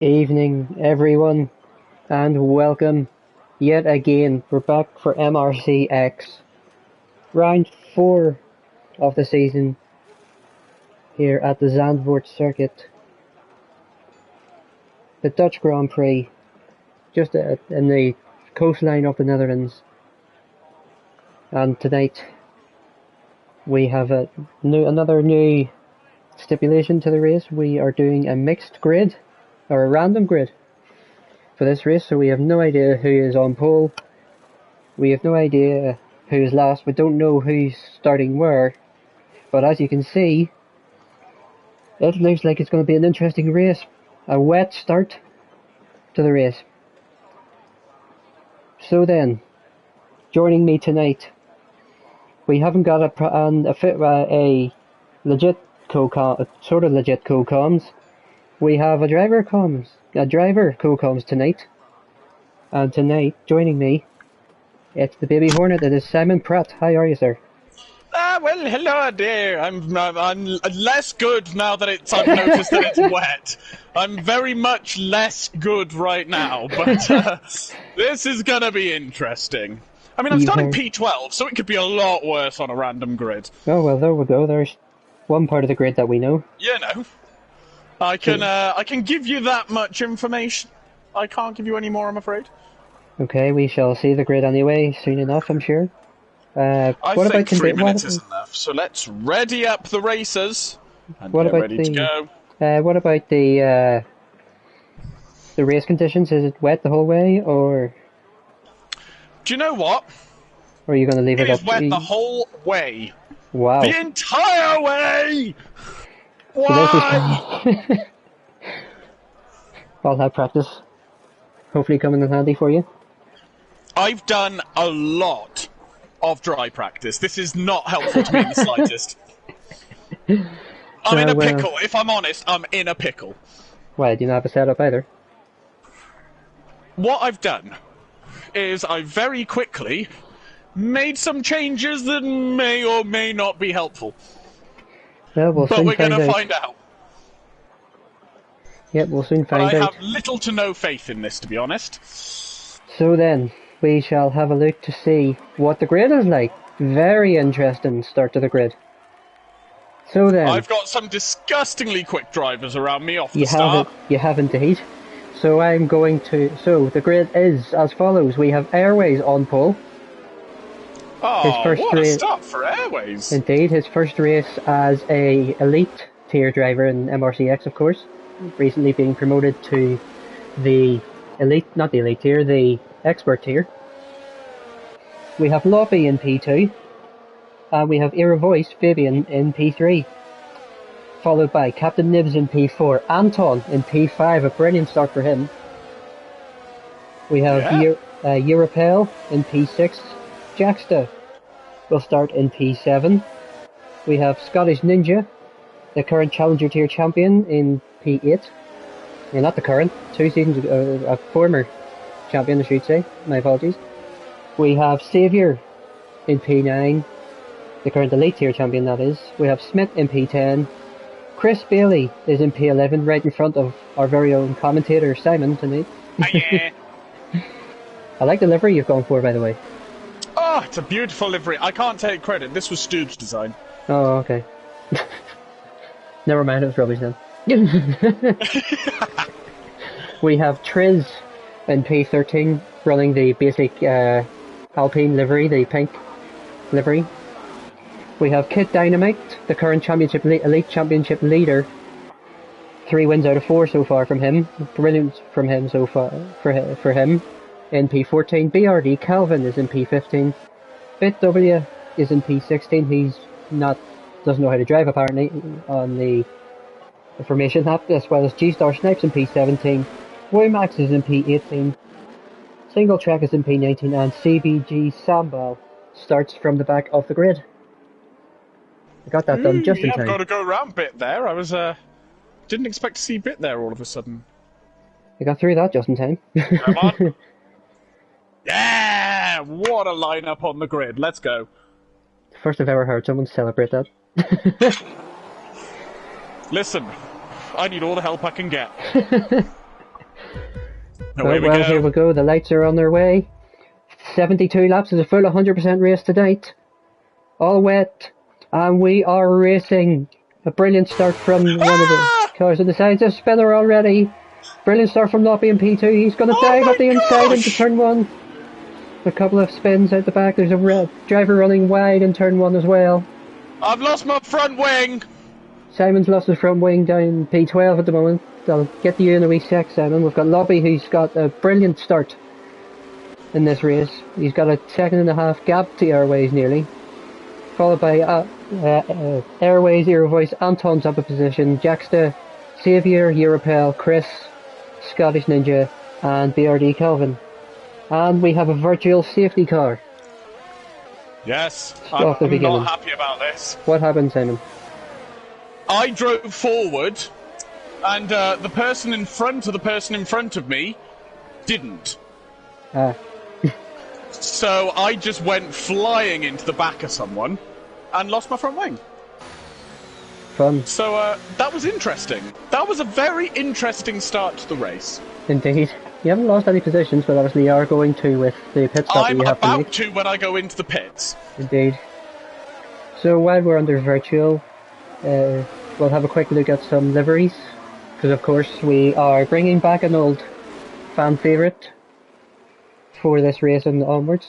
Evening, everyone, and welcome yet again. We're back for MRC-X, round 4 of the season here at the Zandvoort circuit, the Dutch Grand Prix, just in the coastline of the Netherlands. And tonight we have another new stipulation to the race. We are doing a mixed grid, or a random grid, for this race, so we have no idea who is on pole, we have no idea who is last, we don't know who's starting where, but as you can see, it looks like it's going to be an interesting race, a wet start to the race. So then, joining me tonight, we haven't got a legit sort of legit co-coms. We have a driver co-coms tonight. And tonight, joining me, it's the baby hornet. It is Simon Pratt. How are you, sir? Well, hello there. I'm less good now that I've noticed that it's wet. I'm very much less good right now, but this is gonna be interesting. I mean, I'm starting P12, so it could be a lot worse on a random grid. Oh, well, there we go. There's one part of the grid that we know. You know. I can give you that much information. I can't give you any more, I'm afraid. Okay, we shall see the grid anyway, soon enough, I'm sure. I think 3 minutes is enough, so let's ready up the racers and get ready to go. What about the race conditions? Is it wet the whole way, or... Do you know what? Or are you going to leave it up? It is wet the whole way. Wow. The entire way! Why? So I'll have practice. Hopefully coming in handy for you. I've done a lot of dry practice. This is not helpful to me in the slightest. I'm in a pickle. If I'm honest, I'm in a pickle. Why, do you not have a setup either? What I've done is I very quickly made some changes that may or may not be helpful. Well, but we're going to find out. Yep, we'll soon find out. I have little to no faith in this, to be honest. So then, we shall have a look to see what the grid is like. Very interesting start to the grid. So then... I've got some disgustingly quick drivers around me off the start. You have indeed. So I'm going to... So, the grid is as follows. We have Airways on pole. Oh, what a start for Airways. Indeed, his first race as a elite tier driver in MRC-X, of course. Recently being promoted to the elite, not the elite tier, the expert tier. We have Lobby in P2, and we have Era Voice Fabian in P3, followed by Captain Nibs in P4, Anton in P5, a brilliant start for him. We have Europel in P6, Jacksta will start in P7. We have Scottish Ninja, the current Challenger Tier champion, in P8. Yeah, not the current, 2 seasons ago, a former champion, I should say. My apologies. We have Saviour in P9, the current Elite Tier champion, that is. We have Smith in P10. Chris Bailey is in P11, right in front of our very own commentator, Simon, tonight. Oh, yeah. I like the livery you've gone for, by the way. Oh, it's a beautiful livery. I can't take credit. This was Stu's design. Oh, okay. Never mind, it was rubbish then. We have Triz in P13 running the basic Alpine livery, the pink livery. We have Kit Dynamite, the current Elite Championship leader. 3 wins out of 4 so far from him. Brilliant from him so far for him. In P14, BRD Calvin is in P15. BitW is in P16. He's doesn't know how to drive apparently on the information app, as well as G-Star Snipes in P17. Woymax is in P18. Single Track is in P19, and CBG Sambal starts from the back of the grid. I got that done just in time. I've got to go around Bit there. I was didn't expect to see Bit there all of a sudden. I got through that just in time. Come on. Yeah! What a lineup on the grid. Let's go. First I've ever heard someone celebrate that. Listen, I need all the help I can get. Away we well, go. here we go. The lights are on their way. 72 laps is a full 100% race tonight. All wet. And we are racing. A brilliant start from one of the cars on the sides. A spinner already. Brilliant start from Loppy in P2. He's going to dive up the inside into turn 1. A couple of spins out the back. There's a driver running wide in turn 1 as well. I've lost my front wing. Simon's lost his front wing down P12 at the moment. I'll get to you in a wee sec, Simon. We've got Loppy, who's got a brilliant start in this race. He's got a 2.5 gap to Airways nearly. Followed by Airways, Aerovoice, Anton's up a position, Jacksta, Xavier, Europel, Chris, Scottish Ninja, and BRD Kelvin. And we have a virtual safety car. Yes, I'm not happy about this. What happened, Simon? I drove forward, and the person in front of the person in front of me didn't. So I just went flying into the back of someone and lost my front wing. Fun. So that was interesting. That was a very interesting start to the race. Indeed. You haven't lost any positions, but obviously you are going to with the pit stop that you have to make. I'm about to when I go into the pits. Indeed. So while we're under virtual, we'll have a quick look at some liveries. Because of course we are bringing back an old fan favourite for this race and onwards.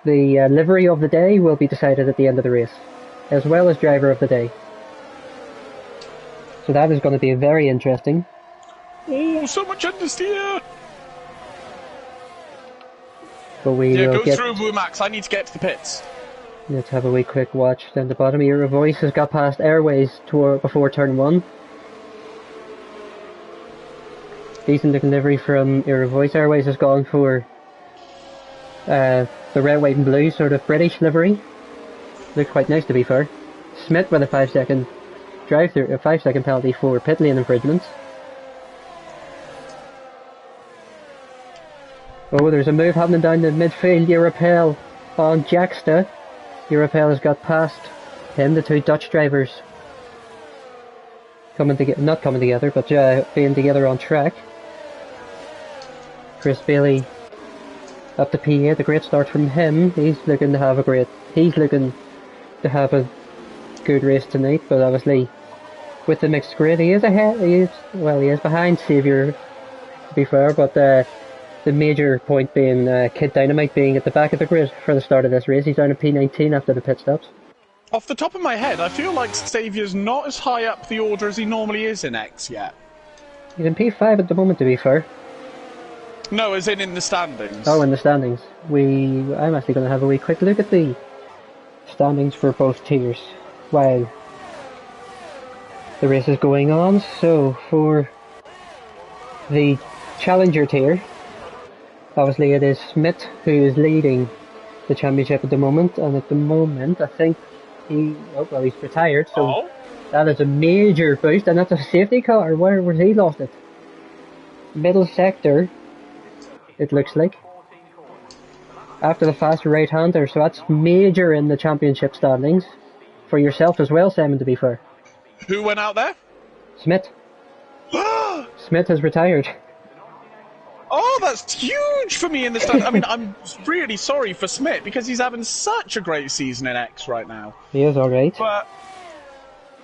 The livery of the day will be decided at the end of the race, as well as driver of the day. So that is going to be very interesting. Oh, so much understeer! But we go through Wumax, I need to get to the pits. Let's have a wee quick watch down the bottom here. Voice has got past Airways before turn 1. Decent looking livery from Voice. Airways has gone for the red, white and blue sort of British livery. Looks quite nice to be fair. Smith with a 5-second drive through, a 5-second penalty for pit lane infringements. Oh, there's a move happening down the midfield. Europel on Jacksta. Europel has got past him, the two Dutch drivers. Not coming together, but being together on track. Chris Bailey up to P8, a great start from him. He's looking to have a good race tonight, but obviously with the mixed grid he is ahead. He is behind Xavier, to be fair, but the major point being Kid Dynamite being at the back of the grid for the start of this race. He's down at P19 after the pit stops. Off the top of my head, I feel like Xavier's not as high up the order as he normally is in X yet. He's in P5 at the moment, to be fair. No, as in the standings. Oh, in the standings. I'm actually going to have a wee quick look at the standings for both tiers while the race is going on. So, for the Challenger tier, obviously it is Smith who is leading the championship at the moment, and at the moment I think he's retired, so that is a major boost, and that's a safety car. Where was he lost it? Middle sector, it looks like, after the fast right-hander, so that's major in the championship standings for yourself as well, Simon, to be fair. Who went out there? Smith. Smith has retired. Oh, that's huge for me in the stand. I mean, I'm really sorry for Smith because he's having such a great season in X right now. He is alright. But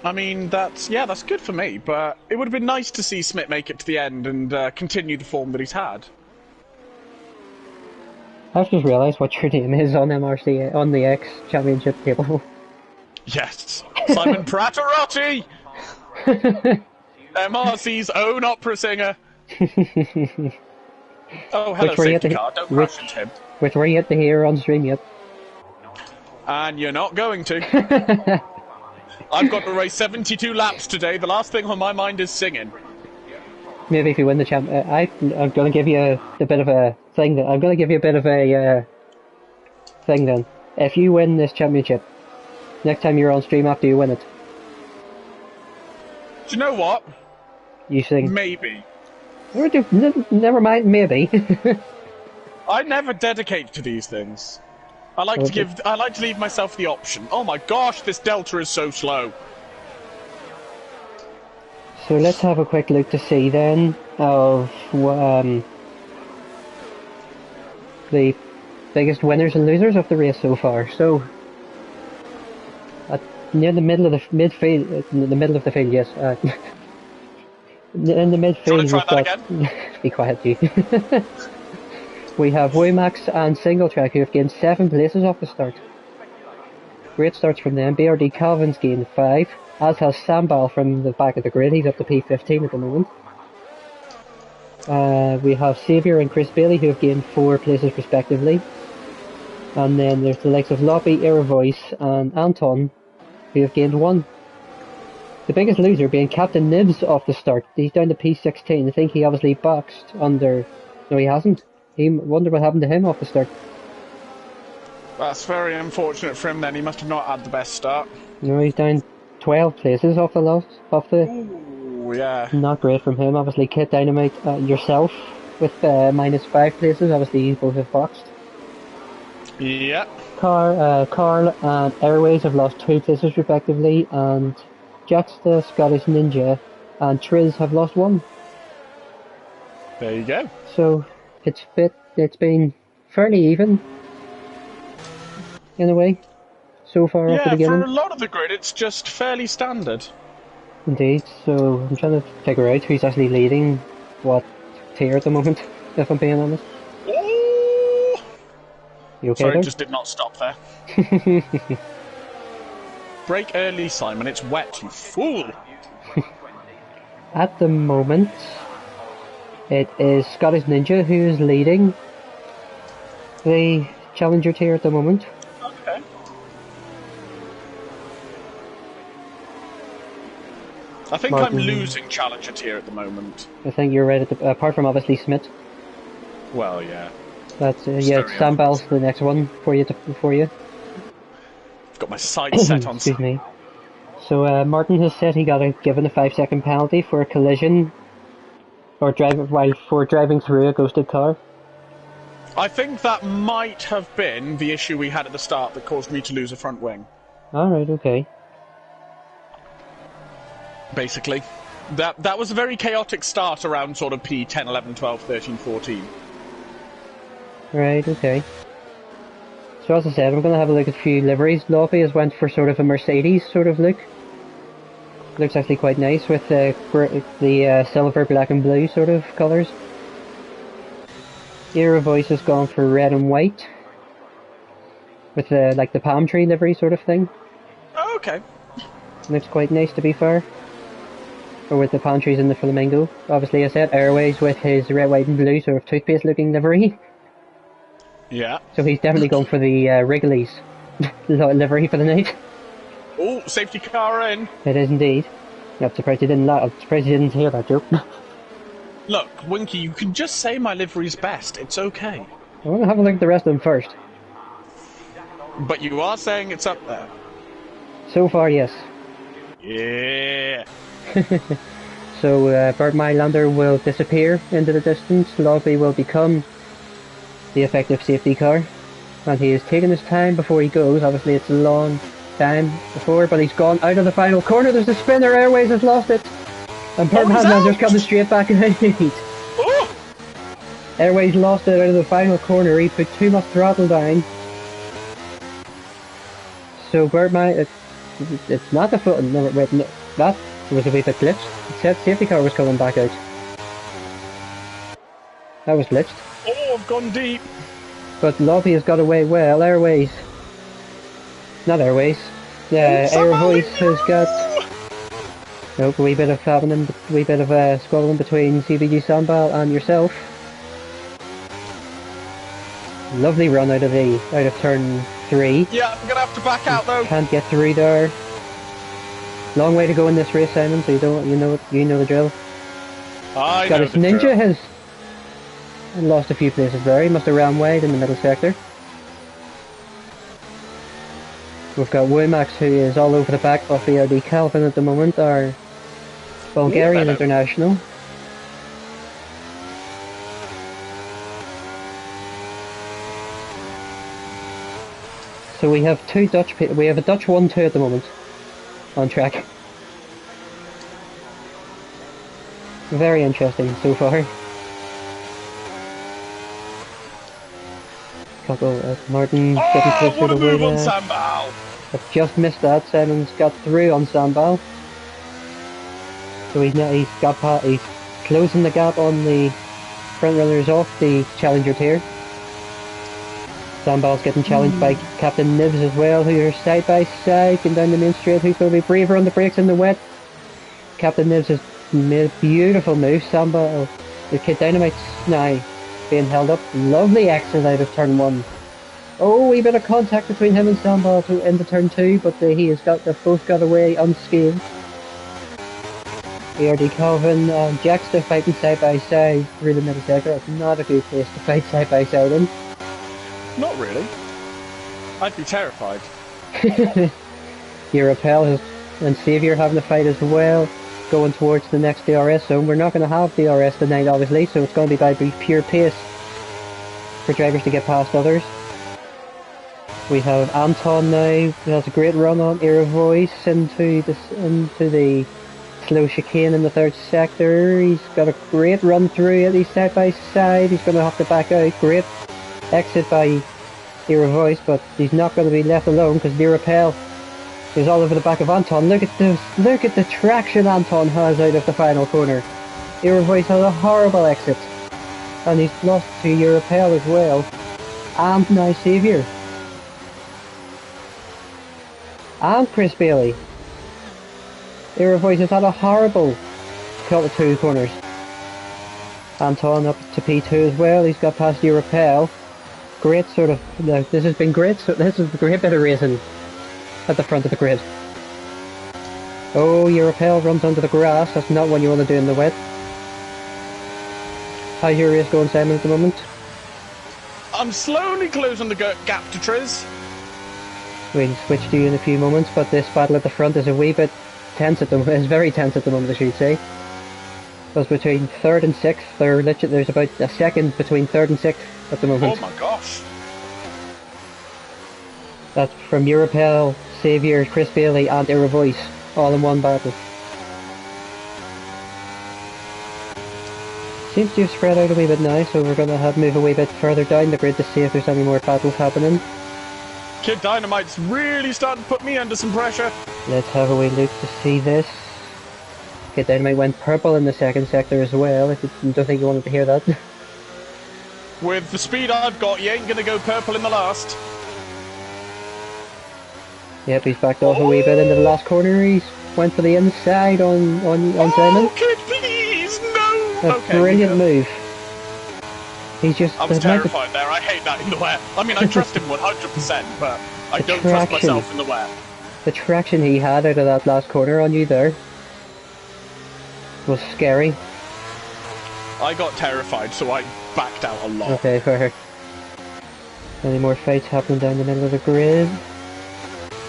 I mean, that's good for me. But it would have been nice to see Smith make it to the end and continue the form that he's had. I've just realised what your name is on MRC on the X Championship table. Yes, Simon Pratterotti, MRC's own opera singer. Oh, hello, safety car. Don't crash into him. Which were yet to hear on stream yet. And you're not going to. I've got to race 72 laps today. The last thing on my mind is singing. Maybe if you win the champ, I'm going to give you a bit of a thing. I'm going to give you a bit of a thing then. If you win this championship, next time you're on stream after you win it, do you know what? You sing. Maybe. Never mind, maybe. I never dedicate to these things. I like to leave myself the option. Oh my gosh, this delta is so slow. So let's have a quick look to see then of the biggest winners and losers of the race so far. So near the middle of the midfield, in the middle of the field, yes. In the midfield, we've got. Be quiet, you. We have Waymax and Single Track who have gained 7 places off the start. Great starts from them. BRD Calvin's gained 5, as has Sambal from the back of the grid. He's up to P15 at the moment. We have Xavier and Chris Bailey who have gained 4 places respectively. And then there's the likes of Loppy, Voice and Anton who have gained 1. The biggest loser being Captain Nibs off the start. He's down to P16. I think he obviously boxed under... No, he hasn't. I wonder what happened to him off the start. That's very unfortunate for him then. He must have not had the best start. No, he's down 12 places off the loss. Ooh, yeah. Not great from him. Obviously, Kit Dynamite, yourself, with minus 5 places. Obviously, you both have boxed. Yep. Carl and Airways have lost 2 places respectively, and Jax the Scottish Ninja and Triz have lost 1. There you go. So it's been fairly even in a way so far at the beginning. Yeah, for a lot of the grid it's just fairly standard. Indeed, so I'm trying to figure out who's actually leading what tier at the moment, if I'm being honest. Oh! You okay Sorry, there? just did not stop there. Brake early, Simon, it's wet, you fool! At the moment, it is Scottish Ninja who is leading the Challenger tier at the moment. Okay. I think Martin, I'm losing Challenger tier at the moment. I think you're right, at the, apart from obviously Smith. Well, yeah. That's yeah, Sambal's the next one for you. I've got my sights set on. Excuse me. So Martin has said he got given a 5-second penalty for a collision or driving through a ghosted car. I think that might have been the issue we had at the start that caused me to lose a front wing. Alright, okay. Basically. That was a very chaotic start around sort of P10, 11, 12, 13, 14. Right, okay. So as I said, we're going to have a look at a few liveries. Loppy has went for sort of a Mercedes sort of look. Looks actually quite nice with the silver, black and blue sort of colours. Era Voice has gone for red and white. With like the palm tree livery sort of thing. Oh, okay. Looks quite nice to be fair. Or with the palm trees and the flamingo. Obviously I said Airways with his red, white and blue sort of toothpaste looking livery. Yeah. So he's definitely going for the Wrigley's livery for the night. Oh, safety car in. It is indeed. I'm surprised you didn't hear that joke. Look, Winky, you can just say my livery's best. It's okay. I want to have a look at the rest of them first. But you are saying it's up there. So far, yes. Yeah. So Bert Mylander will disappear into the distance. Loppy will become the effective safety car. And he is taking his time before he goes. Obviously it's a long time before, but he's gone out of the final corner. There's a spinner. Airways has lost it. And Bert Mylander's coming straight back in. Oh! Airways lost it out of the final corner. He put too much throttle down. So Bert it's not the foot. No, wait, no, that was a wee bit glitched. It said safety car was coming back out. That was glitched. Oh, I've gone deep. But Loppy has got away well. Airways. Not Airways. Yeah, Air Voice has got. Nope, a wee bit of squabbling between CBG Sambal and yourself. Lovely run out of turn 3. Yeah, I'm gonna have to back out though. Can't get through there. Long way to go in this race, Simon. So you know the drill. Scottish Ninja has lost a few places there. He must have ran wide in the middle sector. We've got Waymax, who is all over the back of BRD Calvin at the moment, our Bulgarian international. So we have we have a Dutch 1-2 at the moment on track. Very interesting so far. Couple of Martin getting Oh, closer what to a move on Wayback. Sambal! I've just missed that. Simon's got through on Sambal. So he's closing the gap on the front runners off the Challenger tier. Sambal's getting challenged by Captain Nibs as well, who are side by side, going down the main straight. Who's going to be braver on the brakes in the wet? Captain Nibs has made a beautiful move. Sambal, the Kid Dynamite's now being held up. Lovely exit out of turn 1. Oh, wee bit of contact between him and Sambal into turn 2, but they've both got away unscathed. ARD Calvin and Jack still fighting side by side through the middle sector. It's not a good place to fight side by side in. Not really. I'd be terrified. Europel and Xavier having a fight as well, going towards the next DRS zone. We're not going to have DRS tonight, obviously, so it's going to be by pure pace for drivers to get past others. We have Anton now, who has a great run on Era Voice into the slow chicane in the third sector. He's got a great run through it. He's side by side. He's going to have to back out. Great exit by Era Voice, but he's not going to be left alone because Europel is all over the back of Anton. Look at the traction Anton has out of the final corner. Era Voice has a horrible exit, and he's lost to Europel as well, and now Xavier and Chris Bailey. Era Voice has had a horrible cut of 2 corners. Anton up to P2 as well. He's got past Europel. Great sort of. This has been great. So this is a great bit of racing at the front of the grid. Oh, Europel runs onto the grass. That's not what you want to do in the wet. How's your race going, Simon, at the moment? I'm slowly closing the gap to Triz. We'll switch to you in a few moments, but this battle at the front is a wee bit tense at the moment. It's very tense at the moment, I should say. Because between 3rd and 6th, there's about a second between 3rd and 6th at the moment. Oh my gosh. That's from Europel, Xavier, Chris Bailey and Era Voice, all in one battle. Seems to have spread out a wee bit now, so we're going to move a wee bit further down the grid to see if there's any more battles happening. Kid Dynamite's really starting to put me under some pressure. Let's have a wee look to see this. Kid Dynamite went purple in the second sector as well. I don't think you wanted to hear that. With the speed I've got, you ain't gonna go purple in the last. Yep, he's backed off a wee bit into the last corner. He's went for the inside on Simon. Kid, please, no! A brilliant move. He's just... I was terrified there. I hate that in the wet. I mean, I trust him 100%, but I don't trust myself in the wet. The traction he had out of that last corner on you there was scary. I got terrified, so I backed out a lot. Okay, fair. Any more fights happening down the middle of the grid?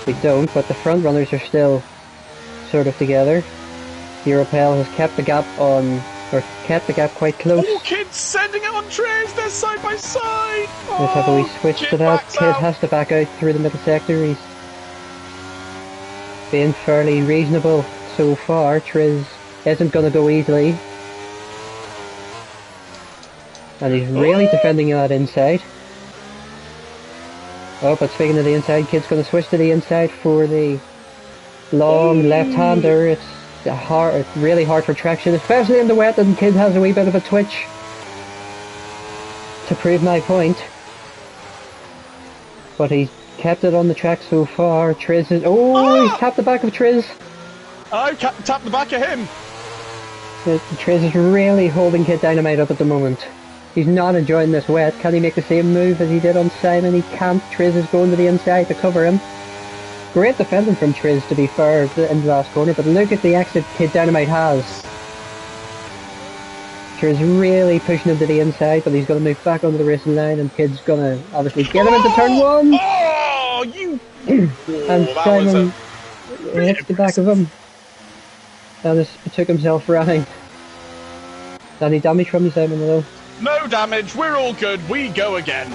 We don't, but the front runners are still sort of together. Europel has kept the gap quite close. Oh, Kid's sending it on Triz, they're side by side! Let's have a wee switch to that. Kid has to back out through the middle sector. He's been fairly reasonable so far. Triz isn't going to go easily. And he's really defending that inside. Oh, but speaking of the inside, Kid's going to switch to the inside for the long left-hander. It's really hard for traction, especially in the wet, and Kid has a wee bit of a twitch to prove my point. But he's kept it on the track so far. Triz is... Oh, he's tapped the back of Triz. I tapped the back of him. Triz is really holding Kid Dynamite up at the moment. He's not enjoying this wet. Can he make the same move as he did on Simon? He can't. Triz is going to the inside to cover him. Great defending from Triz, to be fair, in the last corner, but look at the exit Kid Dynamite has. Triz really pushing him to the inside, but he's going to move back onto the racing line, and Kid's going to obviously get him into turn 1! Oh, you... And Simon hits the back of him. And took himself running. Any damage from you, Simon, though? No damage, we're all good, we go again.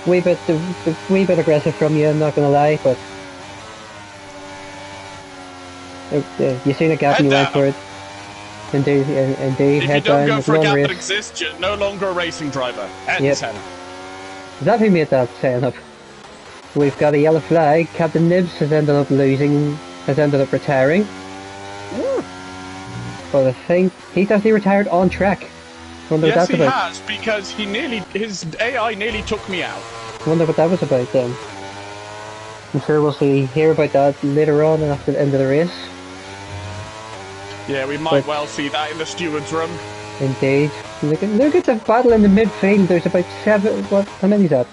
wee bit aggressive from you, I'm not gonna lie, but you seen a gap and you went for it. Indeed, If you head don't down, go it's for a one gap that race. exists, you're no longer a racing driver. End Yep. sentence. Is that who made that saying up? We've got a yellow flag. Captain Nibs has ended up retiring. Ooh. But I think he's actually retired on track. Wonder what Yes, that's he about. has, because his AI nearly took me out. Wonder what that was about then. I'm sure we'll hear about that later on after the end of the race. Yeah, we might well see that in the steward's room. Indeed. Look at the battle in the midfield. There's about how many is that?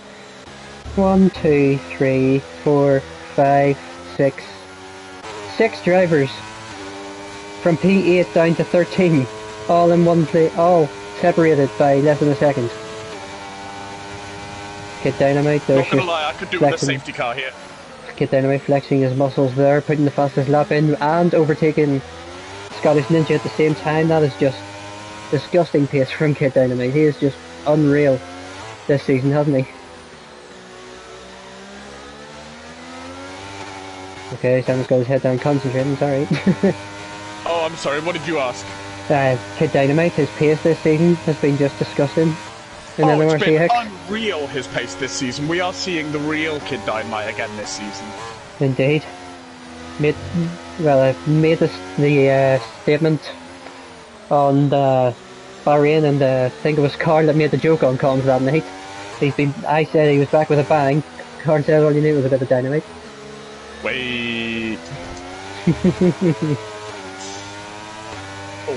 1, 2, 3, 4, 5, 6. 6 drivers. From P8 down to 13. All in one place, all separated by less than a second. Kid Dynamite there. Not gonna lie, I could do with a safety car here. Kid Dynamite flexing his muscles there, putting the fastest lap in and overtaking Scottish Ninja at the same time. That is just disgusting pace from Kid Dynamite. He is just unreal this season, hasn't he? Okay, Sam's got his head down concentrating, sorry. Oh, I'm sorry, what did you ask? Kid Dynamite, his pace this season has been just disgusting. In It's been MRC-X. unreal, his pace this season. We are seeing the real Kid Dynamite again this season. Indeed. I made the statement on the Bahrain, and I think it was Carl that made the joke on comms that night. I said he was back with a bang. Carl said all you knew was a bit of dynamite. Wait.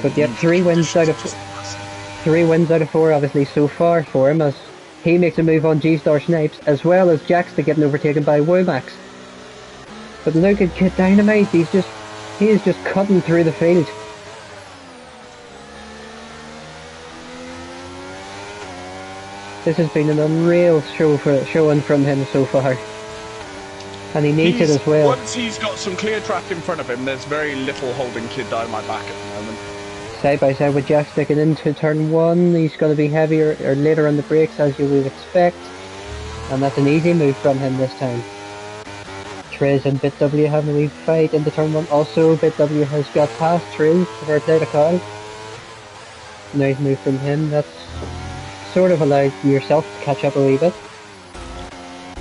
But yet 3 wins out of 4 obviously so far for him, as he makes a move on G-Star Snipes, as well as Jaxta getting overtaken by Womax. But look at Kid Dynamite, he is just cutting through the field. This has been an unreal showing from him so far. And he needs it as well. Once he's got some clear track in front of him, there's very little holding Kid Dynamite back at the moment. Side by side with Jack sticking into turn 1, he's going to be heavier or later on the brakes as you would expect. And that's an easy move from him this time. Triz and BitW having a wee fight into turn 1. Also, BitW has got past Triz for a play to call. Nice move from him. That's sort of allowed yourself to catch up a wee bit.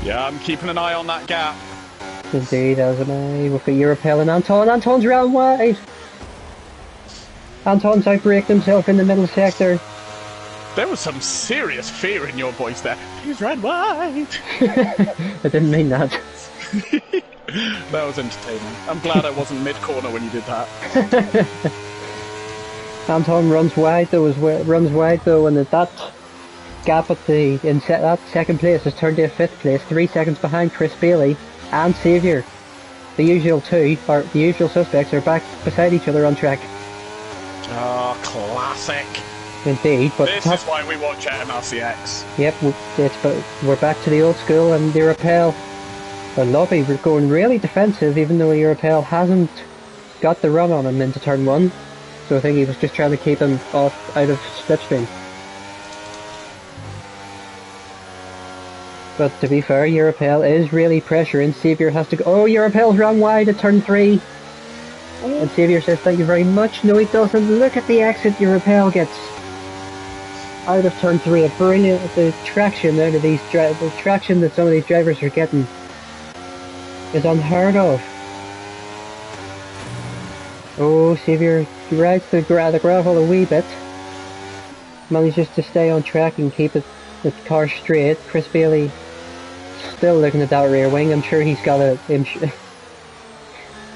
Yeah, I'm keeping an eye on that gap. Indeed, as am I. We've got Europel and Anton. Anton's round wide! Anton's outbraked himself in the middle sector. There was some serious fear in your voice there. He's red wide. I didn't mean that. That was entertaining. I'm glad I wasn't mid-corner when you did that. Anton runs wide though, and that gap at that second place has turned to a 5th place, 3 seconds behind Chris Bailey and Saviour. The usual suspects are back beside each other on track. Oh, classic. Indeed, but this is why we watch MRC-X. Yep, we're back to the old school, and Europel, Lobby, we're going really defensive, even though Europel hasn't got the run on him into turn 1. So I think he was just trying to keep him out of slipstream. But to be fair, Europel is really pressuring. Saviour has to go. Oh, Europel's run wide at turn 3. And Saviour says thank you very much. No, he doesn't. Look at the exit Europel gets out of turn 3. A brilliant traction out of the traction that some of these drivers are getting is unheard of. Oh, Saviour rides the gravel a wee bit. Manages to stay on track and keep the car straight. Chris Bailey still looking at that rear wing. I'm sure he's got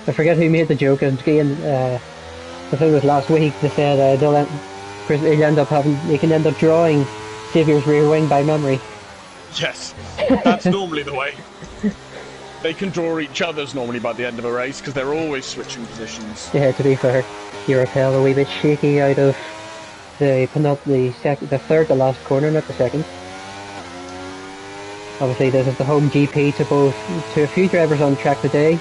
I forget who made the joke. I think it was last week. They said he can end up drawing Saviour's rear wing by memory. Yes, that's normally the way. They can draw each other's normally by the end of a race because they're always switching positions. Yeah, to be fair, Europel a wee bit shaky out of the third to last corner, not the second. Obviously, this is the home GP to a few drivers on track today.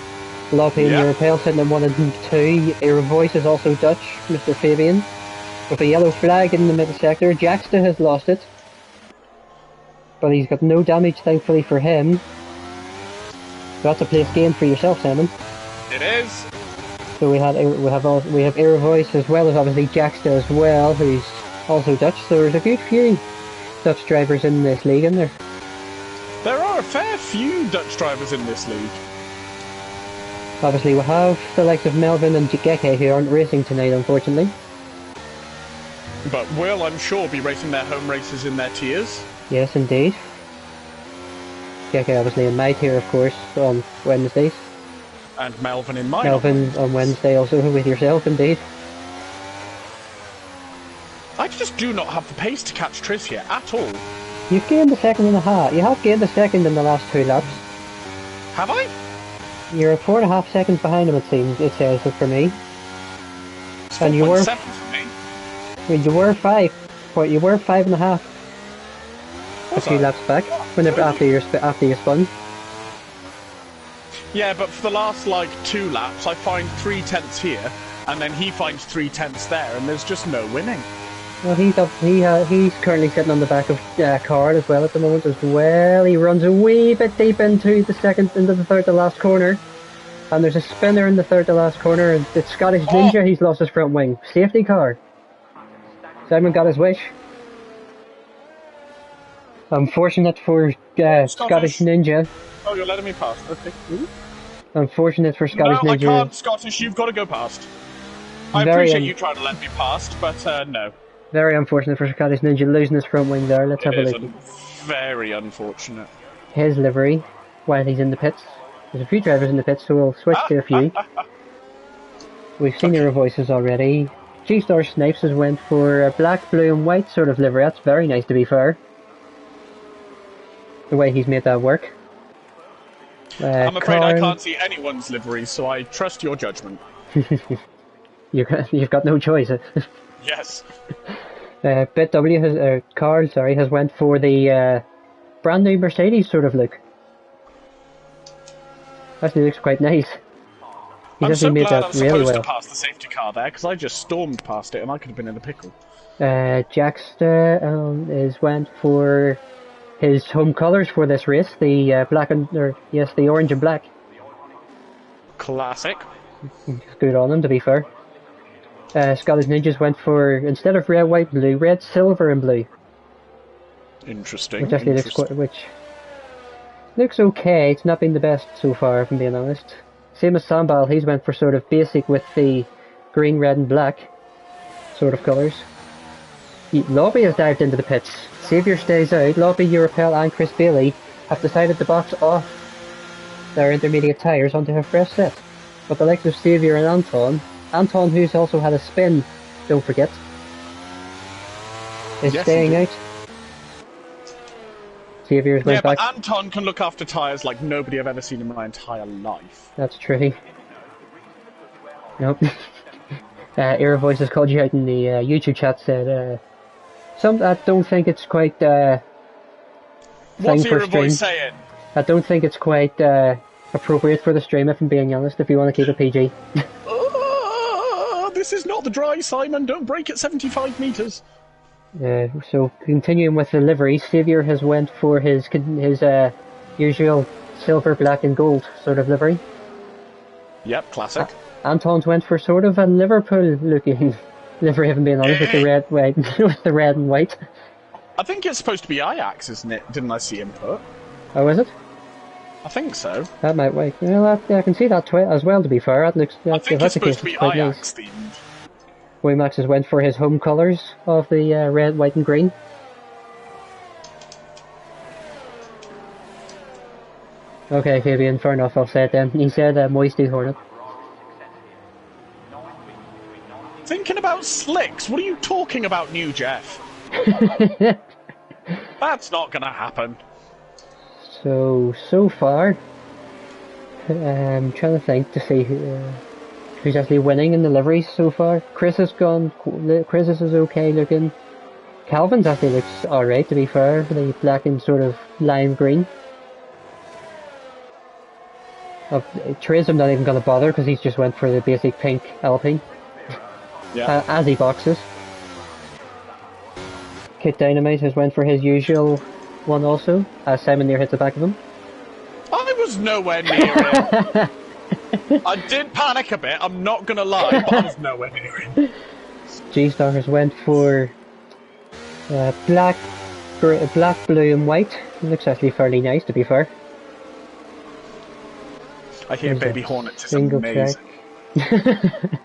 Loppi and Europel sitting in 1 and 2. Your voice is also Dutch, Mr. Fabian, with a yellow flag in the middle sector. Jaxta has lost it, but he's got no damage, thankfully for him. So that's a place gained for yourself, Simon. It is. So we have Air Voice as well as obviously Jacksta as well, who's also Dutch. So there's a good few Dutch drivers in this league, in there. There are a fair few Dutch drivers in this league. Obviously we have the likes of Melvin and Geke who aren't racing tonight, unfortunately. But will, I'm sure, be racing their home races in their tiers. Yes, indeed. Geke obviously in my tier, of course, on Wednesdays. And Melvin in mine. Melvin on Wednesday also with yourself, indeed. I just do not have the pace to catch Triz here at all. You've gained a second and a half. You have gained a second in the last 2 laps. Have I? You're 4.5 seconds behind him, it seems. It says it for me. It's And you were 4.7 for me. well, you were 5, but you were 5.5 a few laps back. Whenever after you spun. Yeah, but for the last like 2 laps, I find 3/10 here, and then he finds 3/10 there, and there's just no winning. Well, he's currently sitting on the back of Card as well at the moment as well. He runs a wee bit deep into the third to last corner, and there's a spinner in the third to last corner, and it's Scottish Ninja. He's lost his front wing. Safety car. Simon got his wish. Unfortunate for Scottish Ninja. Oh, you're letting me past. Okay. Unfortunate for Scottish No, Ninja. I can't, Scottish. You've got to go past. I appreciate you trying to let me past, but no. Very unfortunate for Scottish Ninja losing his front wing there. Let's have a look. Very unfortunate. His livery while he's in the pits. There's a few drivers in the pits, so we'll switch to a few. We've seen your voices already. G-Star Snipes has went for a black, blue and white sort of livery. That's very nice, to be fair. The way he's made that work. I'm afraid I can't see anyone's livery, so I trust your judgment. You've got no choice. Yes. Carl has went for the brand new Mercedes sort of look. Actually looks quite nice. I'm so made glad that I'm supposed really well. to pass the safety car there, because I just stormed past it and I could have been in a pickle. Jacksta went for his home colours for this race, the the orange and black. Classic. Good on him, to be fair. Scottish Ninjas went for, instead of red, white, blue, red, silver and blue. Interesting. Which actually looks okay. It's not been the best so far, if I'm being honest. Same as Sambal, he's went for sort of basic with the green, red and black sort of colours. Lobby has dived into the pits. Xavier stays out. Lobby, Europel and Chris Bailey have decided to box off their intermediate tyres onto a fresh set. But the likes of Xavier and Anton, who's also had a spin, don't forget, is staying out. Xavier's went back. But Anton can look after tyres like nobody I've ever seen in my entire life. That's true. Nope. Air Voice has called you out in the YouTube chat, said, I don't think it's quite, What's Air Voice saying? I don't think it's quite, appropriate for the stream, if I'm being honest, if you want to keep it PG. This is not the dry, Simon. Don't break at 75 metres. So continuing with the livery, Xavier has went for his usual silver, black and gold sort of livery. Yep, classic. Anton's went for sort of a Liverpool-looking livery, if I'm being honest, with the red, with the red and white. I think it's supposed to be Ajax, isn't it? Didn't I see him put? Oh, is it? I think so. That might work. Well, I can see that as well, to be fair. That looks, I think it's supposed to be Ajax themed. Waymax has went for his home colours of the red, white and green. Okay, Fabian, fair enough, I'll say it then. He said Moisty Hornet. Thinking about slicks? What are you talking about, New Jeff? That's not gonna happen. So far, I'm trying to think to see who's actually winning in the liveries so far. Chris is okay looking. Calvin's actually looks alright, to be fair, the black and sort of lime green. Triz, I'm not even going to bother because he's just went for the basic pink Alpine. Yeah. As he boxes. Kit Dynamite has went for his usual one also, as Simon near hits the back of him. I was nowhere near it. I did panic a bit, I'm not gonna lie, but I was nowhere near him. G-Star has went for black, blue and white. It looks actually fairly nice, to be fair. I hear There's Baby a Hornets is single amazing. track.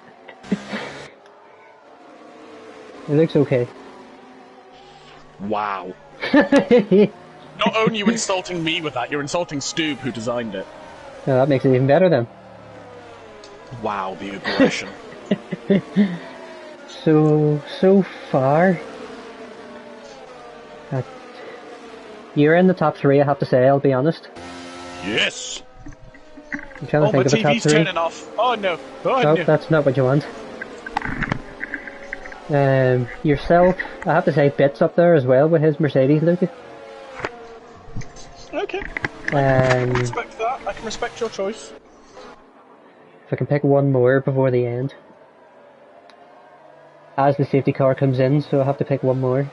It looks okay. Wow. No, Not only are you insulting me with that, you're insulting Stoob who designed it. that makes it even better then. Wow, the aggression. So far, you're in the top 3, I have to say, I'll be honest. Yes! I'm trying to Oh, my think of the top TV's 3. turning off. Oh no. Oh No, no. that's not what you want. Yourself, I have to say, Bit's up there as well with his Mercedes, Luke. Okay. I can Um, respect that. I can respect your choice. if I can pick one more before the end. As the safety car comes in, so I have to pick one more.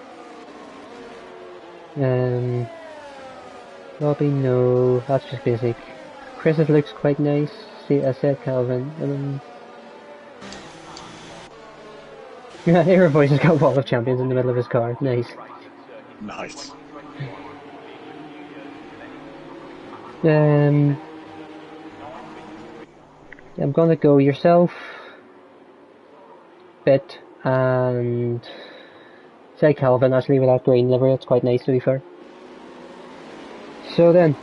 Lobby, no, that's just basic. Chris's looks quite nice. See, I said Calvin. Yeah, Air Voice has got Wall of Champions in the middle of his car. Nice. Nice. I'm gonna go yourself, Bit, and say Calvin actually with that green livery. It's quite nice, to be fair. So then,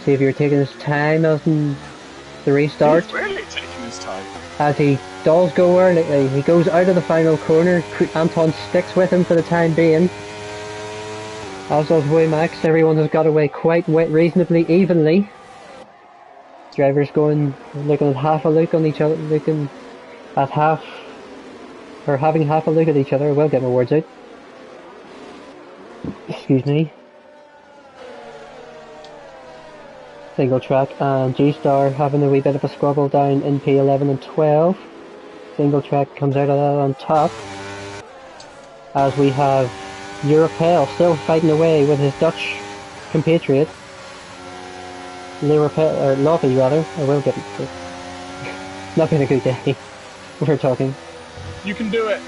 see if you're taking his time as in the restart. He's really taking his time. As he does go early, he goes out of the final corner. Anton sticks with him for the time being. As does Max. Everyone has got away quite reasonably evenly. Drivers looking at half a look on each other, looking at having half a look at each other. I will get my words out. Excuse me. Single track and G-Star having a wee bit of a squabble down in P11 and 12. Single track comes out of that on top. As we have Europel still fighting away with his Dutch compatriot. Lobby rather. I will get it. Not been a good day. We're talking. You can do it.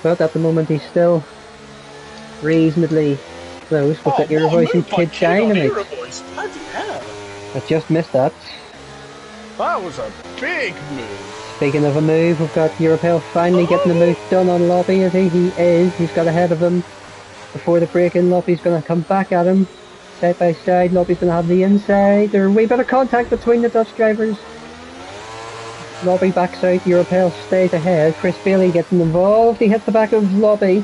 But at the moment he's still reasonably close. We've got Euro Voice and Kid Dynamite. Bloody hell. I just missed that. That was a big move. Speaking of a move, we've got Europel finally getting the move done on Lobby, is he? He is. He's got ahead of him. Before the break-in, Lobby's going to come back at him. Side by side, Lobby's going to have the inside. There's a wee bit of contact between the Dutch drivers. Lobby backs out, Europel stays ahead. Chris Bailey gets involved. He hits the back of Lobby.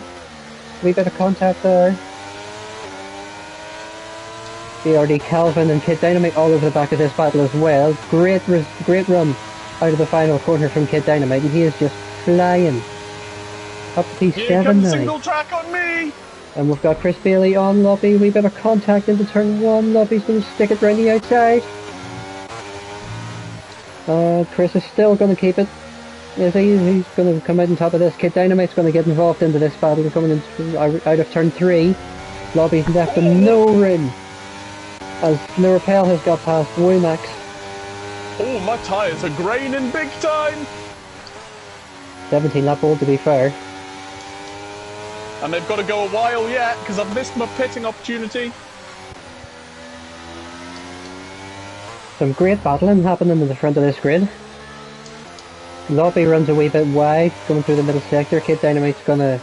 Wee bit of contact there. BRD Calvin and Kid Dynamite all over the back of this battle as well. Great run out of the final corner from Kid Dynamite, and he is just flying. Up to P7 Here comes now. single track on me. And we've got Chris Bailey on Lobby. Wee bit of contact into turn 1. Lobby's going to stick it round the outside. Chris is still going to keep it. Is he? He's going to come out on top of this. Kid Dynamite's going to get involved into this battle, coming in out of turn 3. Lobby's left him no room. As Lurapel has got past Womax. Oh, my tyres are graining big time. 17 lap old, to be fair. And they've got to go a while yet, because I've missed my pitting opportunity. Some great battling happening in the front of this grid. Lobby runs a wee bit wide, going through the middle sector. Kid Dynamite's going to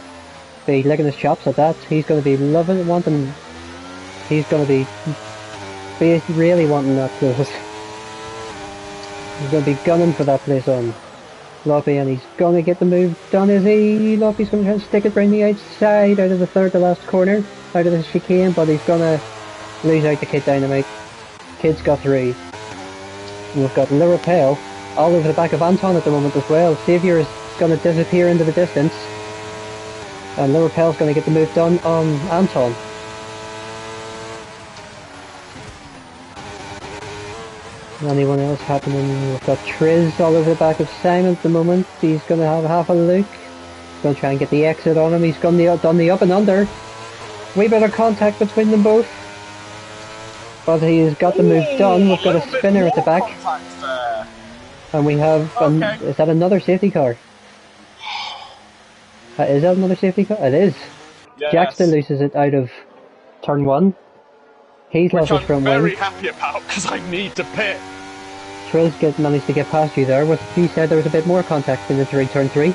be licking his chops at that. He's going to be loving it, he's going to be really wanting that place. He's going to be gunning for that place on Lobby, and he's going to get the move done, is he? Lobby's going to try and stick it round the outside out of the third to last corner, out of the chicane, but he's going to lose out to Kid Dynamite. Kid's got 3. And we've got Lurapel all over the back of Anton at the moment as well. Xavier is going to disappear into the distance, and Lurapel's going to get the move done on Anton. Anyone else happening? We've got Triz all over the back of Simon at the moment. He's going to have half a look. Going to try and get the exit on him. He's done the up and under. Wee bit of contact between them both. But he's got the move done. We've got a spinner at the back. There. And we have... Okay. Is that another safety car? Is that another safety car? It is. Yes. Jack still loses it out of turn 1. He's lost his front wing. Which I'm very happy about, because I need to pit. Triz managed to get past you there. He said there was a bit more contact in the turn 3.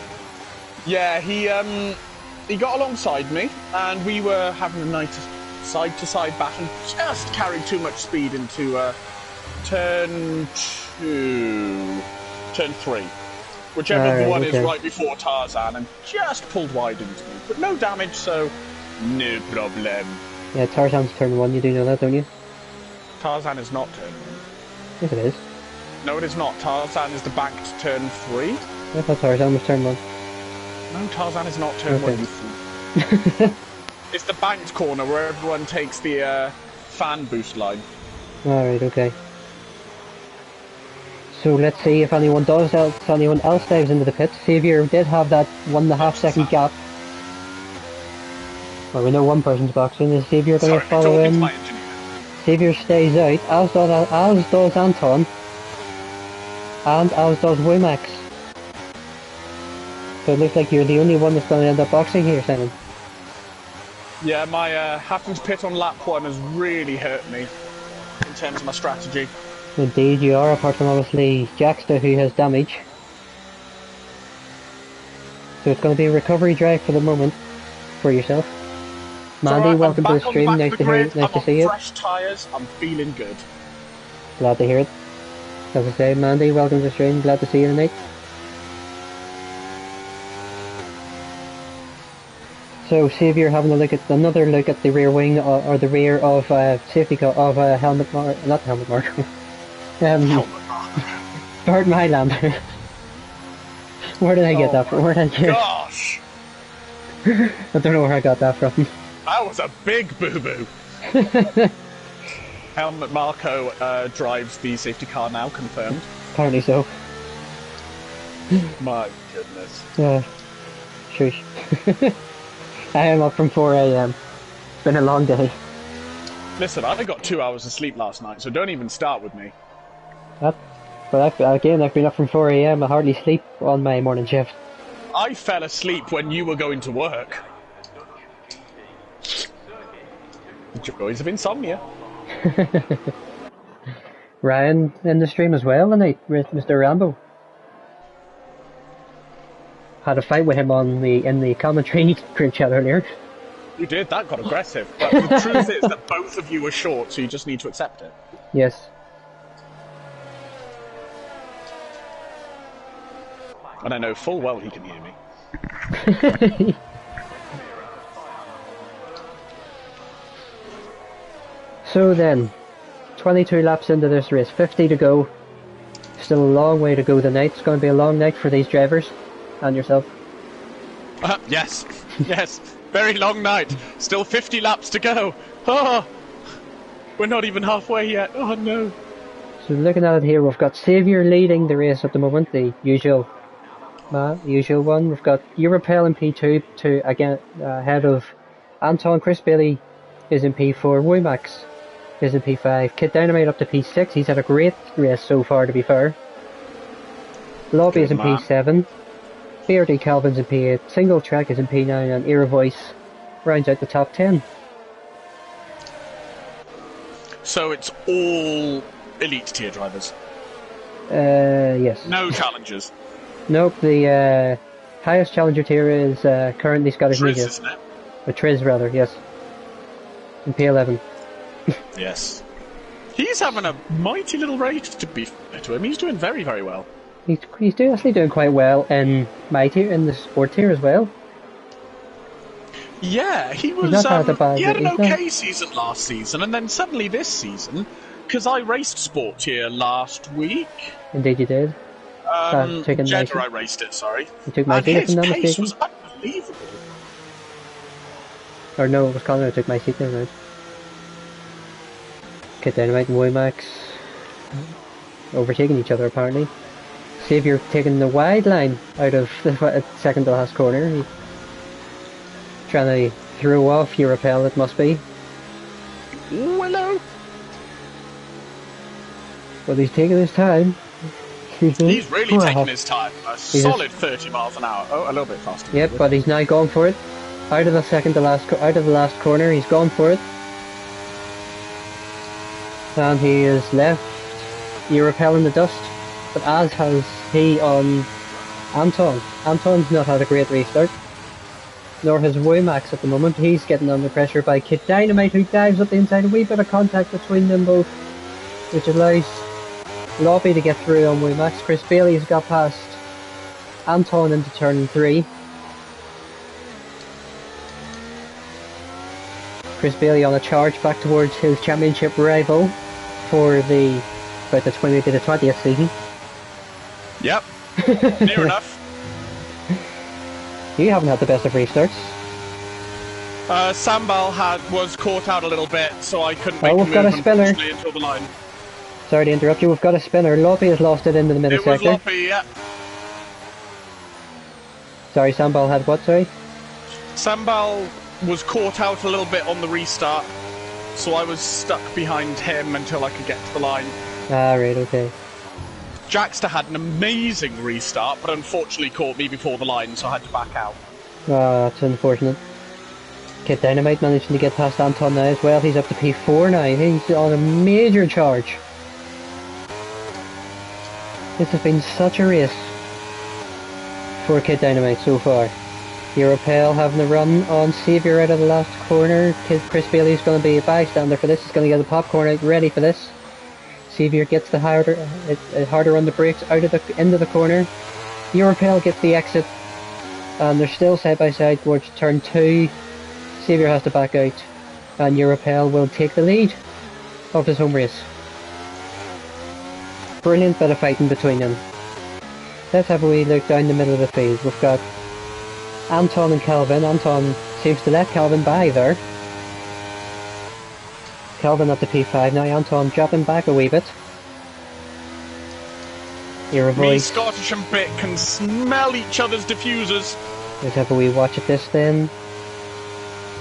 Yeah, he got alongside me, and we were having a nice side-to-side battle. Just carried too much speed into turn 3. Whichever one is right before Tarzan, and just pulled wide into me. But no damage, so no problem. Yeah, Tarzan's turn 1, you do know that, don't you? Tarzan is not turn 1. Yes, it is. No, it is not. Tarzan is the banked turn 3. I thought Tarzan was turn 1. No, Tarzan is not turn 1, you fool. It's the banked corner where everyone takes the fan boost line. Alright, okay. So let's see if anyone else dives into the pit. Xavier did have that 1.5 second gap. Well, we know one person's boxing. Is Xavier going to follow in? Xavier stays out, as does Anton. And as does Wimax. So it looks like you're the only one that's going to end up boxing here, Simon. Yeah, my having to pit on lap 1 has really hurt me in terms of my strategy. Indeed you are, apart from obviously Jackster, who has damage. So it's going to be a recovery drive for the moment for yourself. Mandy, right, welcome to the stream. Nice to see you. Fresh tyres. I'm feeling good. Glad to hear it. As I say, Mandy, welcome to the stream. Glad to see you tonight. So Xavier having another look at the rear wing or the rear of safety car of helmet not helmet mark. Burton Highlander. Where did I get that from? Where did I get? Gosh! I don't know where I got that from. That was a big boo-boo. Helmut Marko drives the safety car now, confirmed. Apparently so. My goodness. Shush. I am up from 4 AM. It's been a long day. Listen, I got 2 hours of sleep last night, so don't even start with me. But I've been up from 4 AM. I hardly sleep on my morning shift. I fell asleep when you were going to work. The joys of insomnia. Ryan in the stream as well tonight with Mr. Rambo. Had a fight with him in the commentary group chat earlier. You did, that got aggressive. But the truth is that both of you are short, so you just need to accept it. Yes. And I know full well he can hear me. So then, 22 laps into this race, 50 to go. Still a long way to go tonight. It's going to be a long night for these drivers and yourself. Yes, yes, very long night. Still 50 laps to go. Oh, we're not even halfway yet. Oh no. So looking at it here, we've got Xavier leading the race at the moment, the usual one. We've got Europel in P2 again ahead of Anton. Chris Bailey is in P4. Wimax is in P5. Kid Dynamite up to P6. He's had a great race so far, to be fair. Lobby is in P7. BRD Calvin's in P8. Single Track is in P9, and Era Voice rounds out the top 10. So it's all elite tier drivers? Yes. No challengers? Nope, the highest challenger tier is currently Scottish Media. Isn't it? Triz, rather, yes. In P11. Yes. He's having a mighty little race, to be fair to him. He's doing very, very well. He's actually doing quite well in my tier, in the sport tier as well. Yeah, he was. He had an okay season last season, and then suddenly this season, because I raced sport tier last week. Indeed, you did. Jeddah, I raced it. Sorry. You took my seat, if I'm not mistaken. His pace was unbelievable. Or no, it was Connor who took my seat there, right? Kid Dynamite and Wimax overtaking each other apparently. Xavier taking the wide line out of the second to last corner. He's trying to throw off Europel, it must be. Ooh, hello. But he's taking his time. He's really taking his time. A solid 30 miles an hour. Oh, a little bit faster. Yep, but he's now going for it. Out of the last corner, he's gone for it. And he is left Europel in the dust. But as has he on Anton. Anton's not had a great restart. Nor has Womax at the moment. He's getting under pressure by Kid Dynamite, who dives up the inside. A wee bit of contact between them both, which allows Lobby to get through on Womax. Chris Bailey's got past Anton into turn 3. Chris Bailey on a charge back towards his championship rival for about the 20th season. Yep, near enough. You haven't had the best of restarts. Sambal was caught out a little bit, so I couldn't make we've a got move a spinner until the line. Sorry to interrupt you, we've got a spinner. Loppy has lost it into the middle sector. It was Loppy, yeah. Sorry, Sambal had what, sorry? Sambal was caught out a little bit on the restart, so I was stuck behind him until I could get to the line. Ah, right, okay. Jackster had an amazing restart, but unfortunately caught me before the line, so I had to back out. Ah, that's unfortunate. Kid Dynamite managing to get past Anton now as well. He's up to P4 now. He's on a major charge. This has been such a race for Kid Dynamite so far. Europel having a run on Saviour out of the last corner. Chris Bailey's going to be a bystander for this. He's going to get the popcorn out ready for this. Saviour gets the harder on the brakes out of the end of the corner. Europel gets the exit, and they're still side by side towards turn 2. Saviour has to back out, and Europel will take the lead of his home race. Brilliant bit of fighting between them. Let's have a wee look down the middle of the field. We've got Anton and Calvin. Anton seems to let Calvin by there. Calvin up to P5 now. Anton dropping back a wee bit. Hear a voice. Me, Scottish and Bit can smell each other's diffusers. Let's have a wee watch at this then.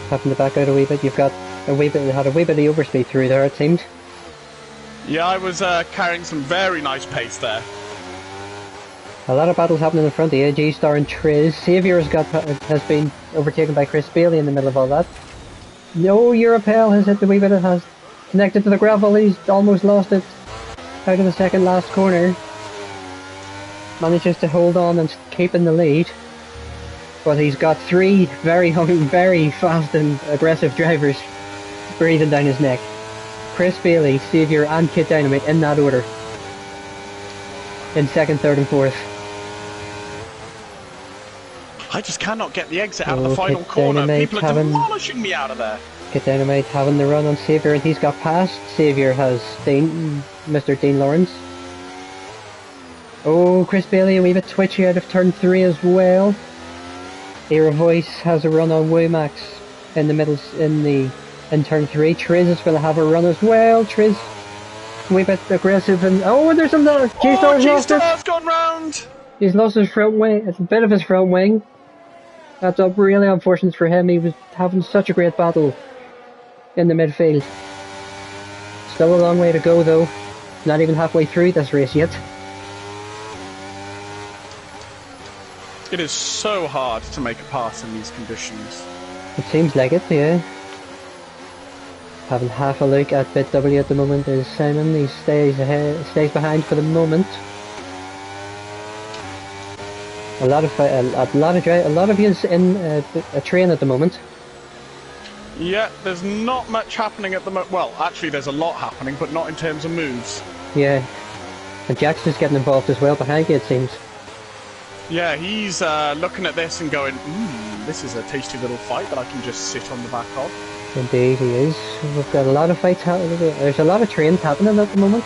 Having to back out a wee bit. You've got had a wee bit of overspeed through there, it seemed. Yeah, I was carrying some very nice pace there. A lot of battles happening in front of you. G-Star and Triz. Saviour has been overtaken by Chris Bailey in the middle of all that. No, Europel has hit the wee bit. It has connected to the gravel. He's almost lost it out of the second last corner. Manages to hold on and keep in the lead. But he's got 3 very fast and aggressive drivers breathing down his neck. Chris Bailey, Saviour and Kid Dynamite in that order. In 2nd, 3rd and 4th. I just cannot get the exit out of the final corner. People are demolishing me out of there. Kid Dynamite having the run on Saviour, and he's got past. Saviour has Mr. Dean Lawrence. Oh, Chris Bailey a wee bit twitchy out of turn 3 as well. Era Voice has a run on Womax in the middle in turn 3. Triz is going to have a run as well. Triz a wee bit aggressive and there's some G-Star's lost it. G-Star's gone round. He's lost his front wing. It's a bit of his front wing. That's really unfortunate for him. He was having such a great battle in the midfield. Still a long way to go though. Not even halfway through this race yet. It is so hard to make a pass in these conditions. It seems like it, yeah. Having half a look at BitW at the moment is Simon. He stays behind for the moment. A lot of you in a train at the moment. Yeah, there's not much happening at the moment. Well, actually, there's a lot happening, but not in terms of moves. Yeah, and Jackson's getting involved as well behind you, it seems. Yeah, he's looking at this and going, this is a tasty little fight that I can just sit on the back of. Indeed, he is. We've got a lot of fights happening. There's a lot of trains happening at the moment.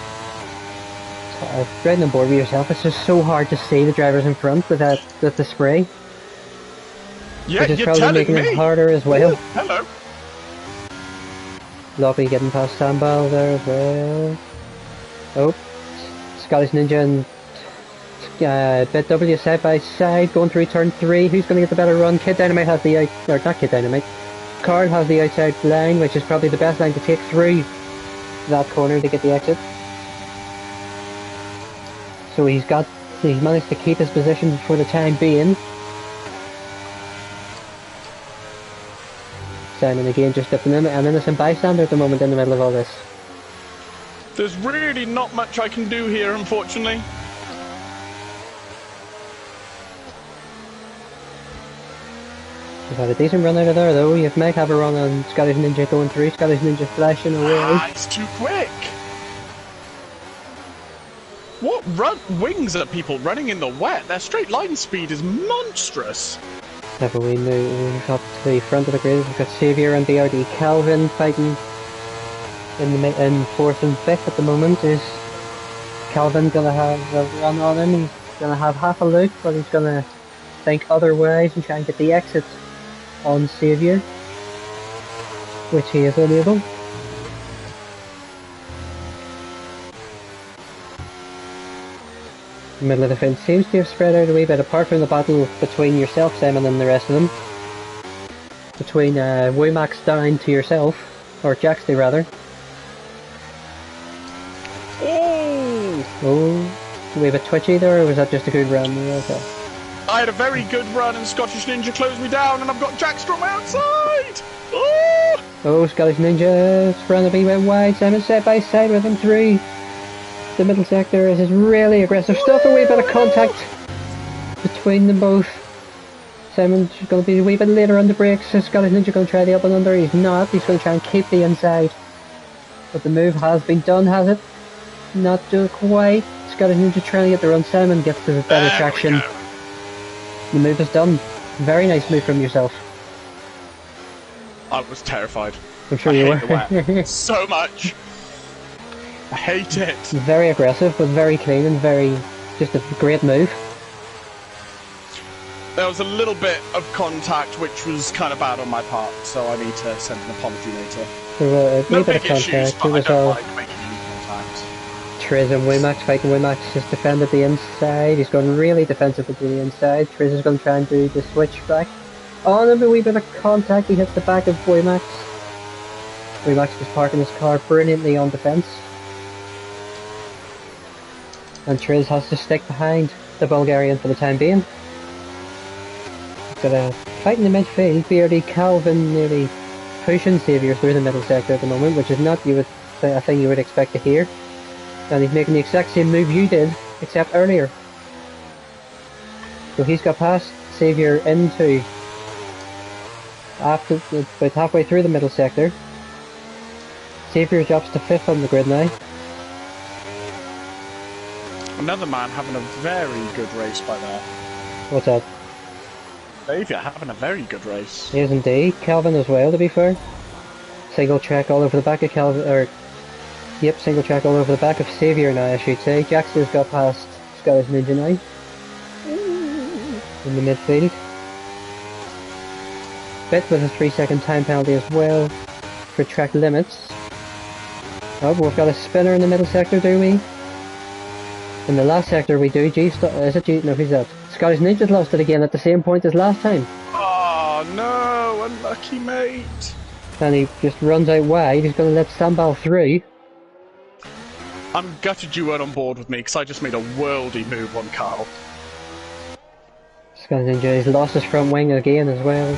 Riding on board with yourself, it's just so hard to see the drivers in front with the spray. Yeah, which is you're probably telling making me. it harder as well. Ooh, hello. Loppy getting past Sambal there as well. Oh, Scottish Ninja and BitW side by side going through turn 3. Who's going to get the better run? Kid Dynamite has the not Kid Dynamite. Carl has the outside line, which is probably the best line to take through that corner to get the exit. so he's managed to keep his position for the time being. Simon again just an innocent bystander at the moment in the middle of all this. There's really not much I can do here, unfortunately. You've had a decent run out of there though. You might have a run on Scottish Ninja going through, Scottish Ninja flashing away. Ah, it's too quick! What wings are people running in the wet? Their straight line speed is monstrous. Have a wee move up to the front of the grid. We've got Xavier and BRD Calvin fighting in 4th and 5th at the moment. Is Calvin gonna have a run on him? He's gonna have half a look, but he's gonna think otherwise and try and get the exit on Xavier, which he is unable. The middle of the fence seems to have spread out a wee bit, apart from the battle between yourself, Simon, and the rest of them. Between Waymax down to yourself, or Jaxley rather. Oh, a wee bit twitchy there, or was that just a good run? Okay. I had a very good run and Scottish Ninja closed me down and I've got Jackster on my outside! Oh! Oh, Scottish Ninja's run a wee bit wide, Simon side by side with him through the middle sector. This is really aggressive stuff, a wee bit of contact between them both. Simon's going to be a wee bit later on the brakes. Scottish Ninja going to try the up and under. He's not. He's going to try and keep the inside. But the move has been done, has it? Not quite. Scottish Ninja trying to get the run. Simon gets the better traction. The move is done. Very nice move from yourself. I was terrified. I'm sure you were. So much. I hate it. Very aggressive, but very clean and just a great move. There was a little bit of contact which was kind of bad on my part, so I need to send an apology later. There was a no bit of contact. Issues, but it was I don't all mind making any contact. Triz and Waymax fighting. Waymax has defended the inside. He's gone really defensive to the inside. Triz is going to try and do the switch back. On him, a wee bit of contact. He hits the back of Waymax. Waymax is parking his car brilliantly on defense. And Triz has to stick behind the Bulgarian for the time being. Got a fight in the midfield. BRD Calvin nearly pushing Xavier through the middle sector at the moment, which is not a thing you would expect to hear. And he's making the exact same move you did, except earlier. So he's got past Xavier into about halfway through the middle sector. Xavier drops to 5th on the grid now. Another man having a very good race by there. What's that? Xavier having a very good race. He is indeed. Calvin as well, to be fair. Single track all over the back of Calvin, or yep, single track all over the back of Xavier now, I should say. Jaxley's got past Scottish Ninja now. In the midfield. Bit with a 3-second time penalty as well for track limits. Oh, we've got a spinner in the middle sector, do we? In the last sector we do. Is it G? No, who's that? Scottish Ninja's lost it again at the same point as last time. Oh no, unlucky mate. And he just runs out wide. He's going to let Sambal through. I'm gutted you weren't on board with me because I just made a worldy move on Carl. Scottish Ninja has lost his front wing again as well.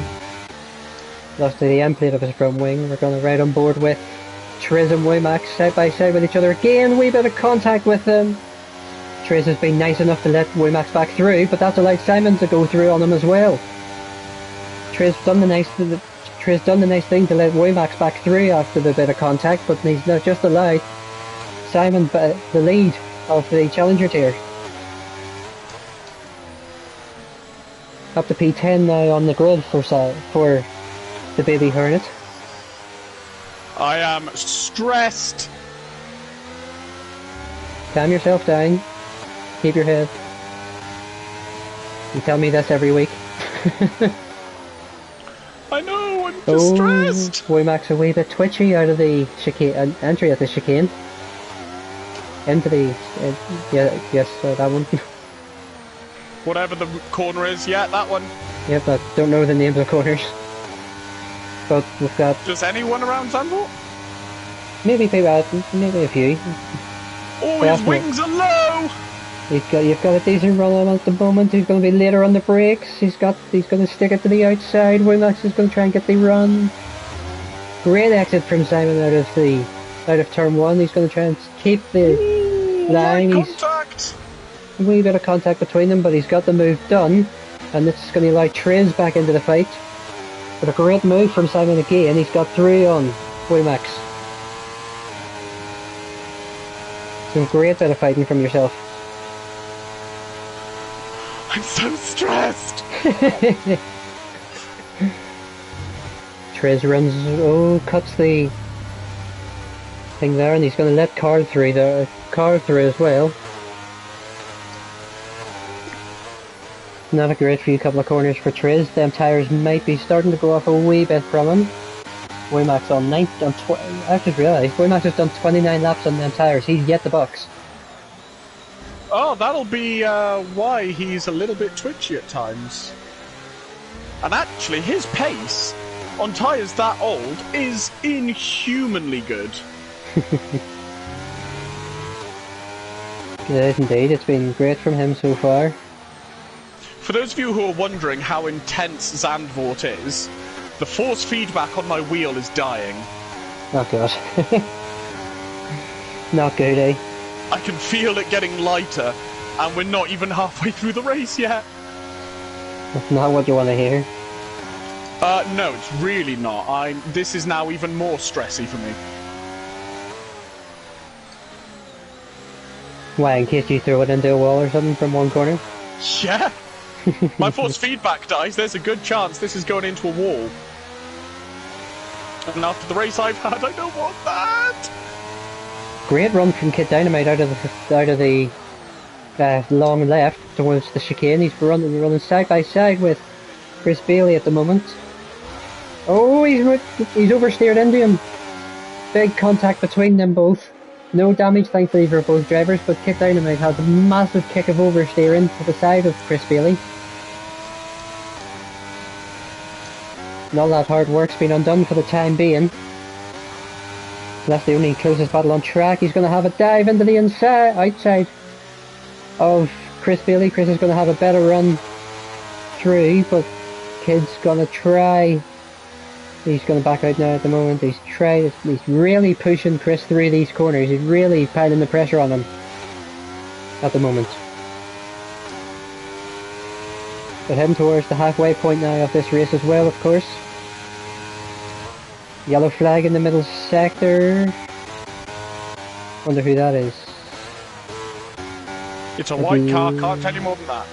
Lost to the end plate of his front wing. We're going to ride on board with Triz and Waymax side by side with each other again. Wee bit of contact with them. Triz has been nice enough to let Waymax back through, but that's allowed Simon to go through on him as well. Triz done the nice thing to let Waymax back through after the bit of contact, but he's not just allowed Simon the lead of the Challenger tier. Up to P10 now on the grid for the Baby Hornet. I am stressed. Calm yourself down. Keep your head. You tell me this every week. I know, I'm distressed. Waymax a wee bit twitchy out of the chicane, entry at the chicane. Into the, yes, that one. Whatever the corner is, yeah, that one. Yep, I don't know the names of corners. But we've got... Does anyone around Zandvoort? Maybe a few. Oh, his wings are low! You've got a decent run on at the moment. He's going to be later on the brakes. He's going to stick it to the outside. Wimax is going to try and get the run. Great exit from Simon out of turn one. He's going to try and keep the line. Contact. A wee bit of contact between them, but he's got the move done, and this is going to allow Triz back into the fight. But a great move from Simon again. He's got through on Wimax. Some great bit of fighting from yourself. I'm so stressed! Triz runs, cuts the thing there, and he's going to let Carl through as well. Not a great few couple of corners for Triz. Them tyres might be starting to go off a wee bit from him. Wimax on 9, I just realised, Wimax has done 29 laps on them tyres. He's yet the box. Oh, that'll be why he's a little bit twitchy at times. And actually, his pace on tyres that old is inhumanly good. Yes, indeed. It's been great from him so far. For those of you who are wondering how intense Zandvoort is, the force feedback on my wheel is dying. Oh god. Not good, eh? I can feel it getting lighter, and we're not even halfway through the race yet. That's not what you want to hear. No, it's really not. This is now even more stressy for me. Why, in case you throw it into a wall or something from one corner? Yeah! My force feedback dies, there's a good chance this is going into a wall. And after the race I've had, I don't want that! Great run from Kid Dynamite out of the long left towards the chicane. He's running side by side with Chris Bailey at the moment. Oh, he's oversteered into him. Big contact between them both. No damage, thankfully, for both drivers, but Kid Dynamite has a massive kick of oversteer into the side of Chris Bailey. And all that hard work's been undone for the time being. That's the only closest battle on track. He's going to have a dive into the outside of Chris Bailey. Chris is going to have a better run through, but Kid's going to try. He's going to back out now at the moment. He's really pushing Chris through these corners. He's really piling the pressure on him at the moment. But heading towards the halfway point now of this race as well, of course. Yellow flag in the middle sector. Wonder who that is. It's a white car, can't tell you more than that.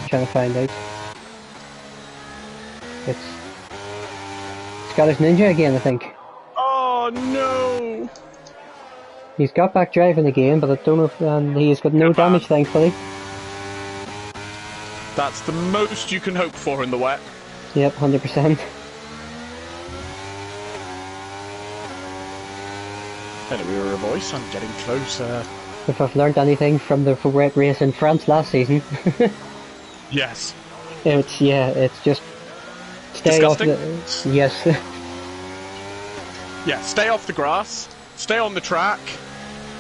Trying to find out. It's Scottish Ninja again, I think. Oh no! He's got back driving again, but I don't know if he's got no damage, thankfully. That's the most you can hope for in the wet. Yep, 100%. Anyway, we're a voice. I'm getting closer. If I've learned anything from the wet race in France last season, Yes. it's just stay Disgusting? off the. Yes. Yeah, stay off the grass, stay on the track,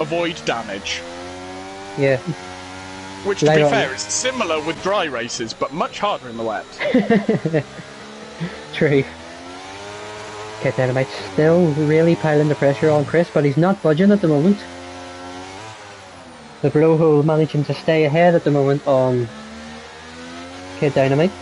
avoid damage. Yeah. Which, to be fair, is similar with dry races, but much harder in the wet. True. Kid Dynamite's still really piling the pressure on Chris, but he's not budging at the moment. The blowhole managing to stay ahead at the moment on Kid Dynamite.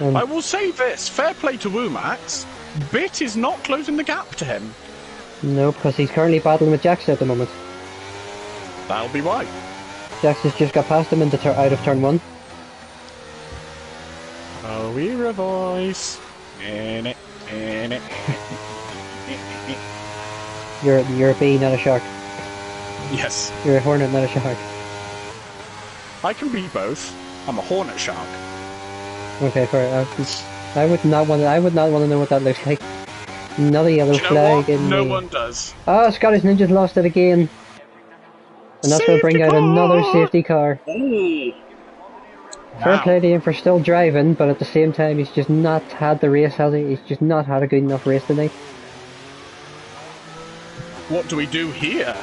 I will say this, fair play to Wumax, Bit is not closing the gap to him. No, because he's currently battling with Jax at the moment. That'll be why. Jax has just got past him into out of turn one. Oh, we're a voice. In it. You're a bee, not a shark. Yes. You're a hornet, not a shark. I can be both. I'm a hornet shark. Okay, fair. I would not want to know what that looks like. Another yellow flag in No one does. Oh, Scottish Ninja's lost it again. And that's going to bring out another safety car. Ooh. Fair play to him for still driving, but at the same time he's just not had the race, has he? He's just not had a good enough race tonight. What do we do here?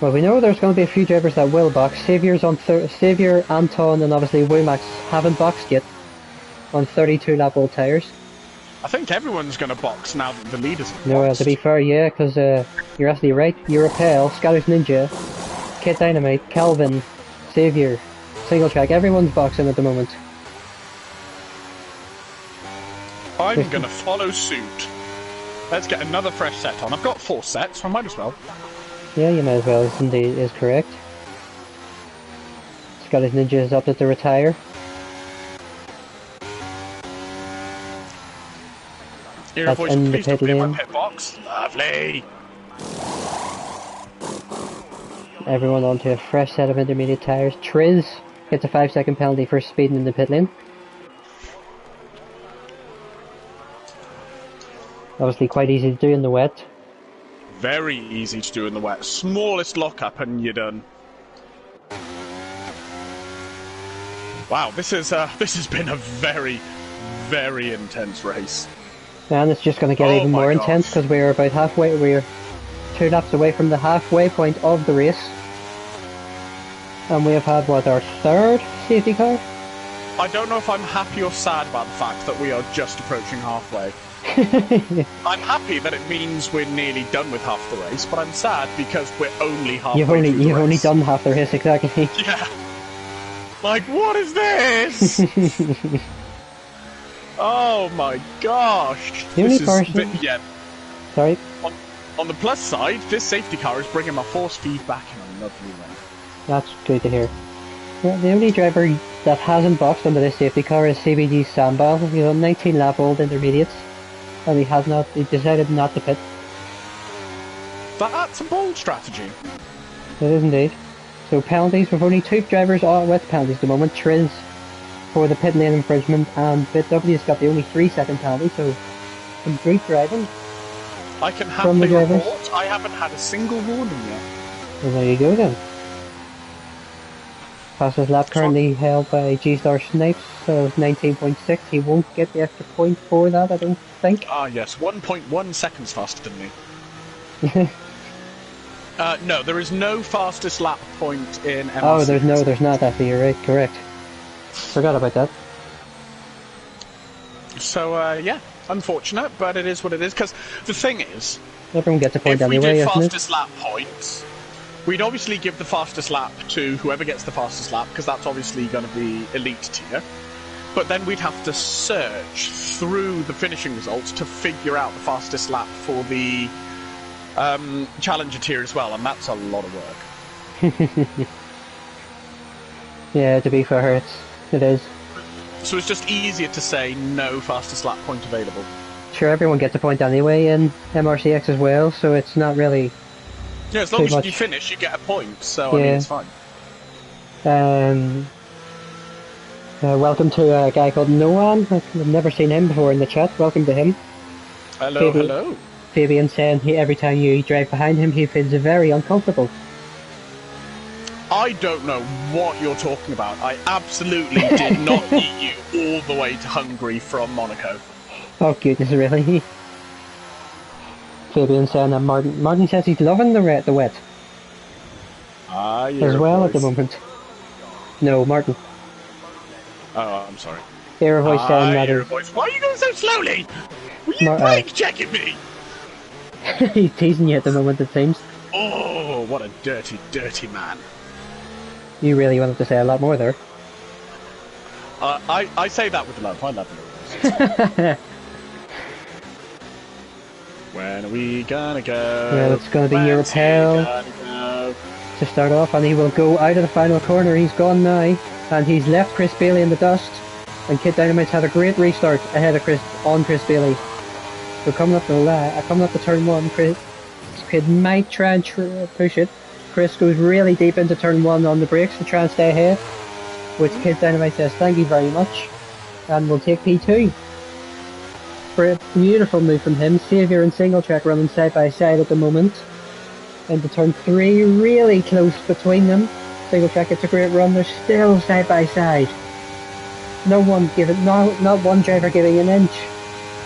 Well, we know there's going to be a few drivers that will box. Saviour's on Saviour, Anton, and obviously Womax haven't boxed yet on 32 lap old tyres. I think everyone's going to box now that the leaders have No, boxed. to be fair, yeah, because you're absolutely right. Europel, Scottish Ninja, Kid Dynamite, Calvin, Saviour, Single Track, everyone's boxing at the moment. I'm going to follow suit. Let's get another fresh set on. I've got 4 sets, so I might as well. Yeah, you might as well, indeed, is correct. Scottish Ninja is opted to retire. Era That's voice, in the please don't pit be in my lane. pit box. Lovely. Everyone onto a fresh set of intermediate tyres. Triz gets a 5-second penalty for speeding in the pit lane. Obviously quite easy to do in the wet. Very easy to do in the wet. Smallest lockup and you're done. Wow, this has been a very, very intense race. And it's just going to get Oh even my more gosh. intense because we're about halfway, we're 2 laps away from the halfway point of the race. And we have had, what, our 3rd safety car? I don't know if I'm happy or sad about the fact that we are just approaching halfway. I'm happy that it means we're nearly done with half the race, but I'm sad because we're only halfway You've through the only race. done half the race, exactly. Yeah. Like, what is this? Oh my gosh. The only This is person- yeah. Sorry. On the plus side, this safety car is bringing my force feed back in a lovely way. That's good to hear. Well, the only driver that hasn't boxed under this safety car is CBG Sambal. He's on 19 lap old intermediates. And he decided not to pit. That's a bold strategy. It is indeed. So penalties, we've only 2 drivers with penalties at the moment. Triz for the pit lane infringement and BitW's got the only 3-second penalty, so some great driving. I can From the happily drivers. report I haven't had a single warning yet. Well, there you go then. Fastest lap currently held by G-Star Snipes, so 19.6. He won't get the extra point for that, I don't think. Ah yes, 1.1 seconds faster than me. No, there is no fastest lap point in MRC. Oh, there's not actually, you're right, correct. Forgot about that. So, yeah, unfortunate, but it is what it is, because the thing is, Everyone gets a point if we anyway, did isn't it? fastest lap points, we'd obviously give the fastest lap to whoever gets the fastest lap, because that's obviously going to be elite tier. But then we'd have to search through the finishing results to figure out the fastest lap for the challenger tier as well, and that's a lot of work. Yeah, to be fair, it is. So it's just easier to say no fastest lap point available. Sure, everyone gets a point anyway in MRC-X as well, so it's not really... Yeah, as long Too as much. you finish, you get a point, so I mean, Yeah. it's fine. Welcome to a guy called Noan. I've never seen him before in the chat. Welcome to him. Hello, Maybe- hello. Fabian saying every time you drive behind him, he feels very uncomfortable. I don't know what you're talking about. I absolutely did not eat you all the way to Hungary from Monaco. Oh goodness, really? Fabian saying that Martin says he's loving the wet Ah, as well at the moment. No, Martin. Oh, I'm sorry. Air voice saying that your is- voice. Why are you going so slowly? Were you brake checking me? he's teasing you at the moment, it seems. Oh, what a dirty, dirty man. You really wanted to say a lot more there. I say that with love. I love you. When are we gonna go? Well, it's gonna be When's he Europel. gonna go? To start off, and he will go out of the final corner. He's gone now, and he's left Chris Bailey in the dust. And Kid Dynamite's had a great restart ahead of Chris Bailey. So coming up the turn 1, Kid might try and push it. Chris goes really deep into turn 1 on the brakes to try and stay ahead, which Kid Dynamite says thank you very much, and we'll take P2. For a beautiful move from him. Saviour and Single Track running side by side at the moment. Into turn 3, really close between them. Single Track gets a great run, they're still side by side. Not one driver giving an inch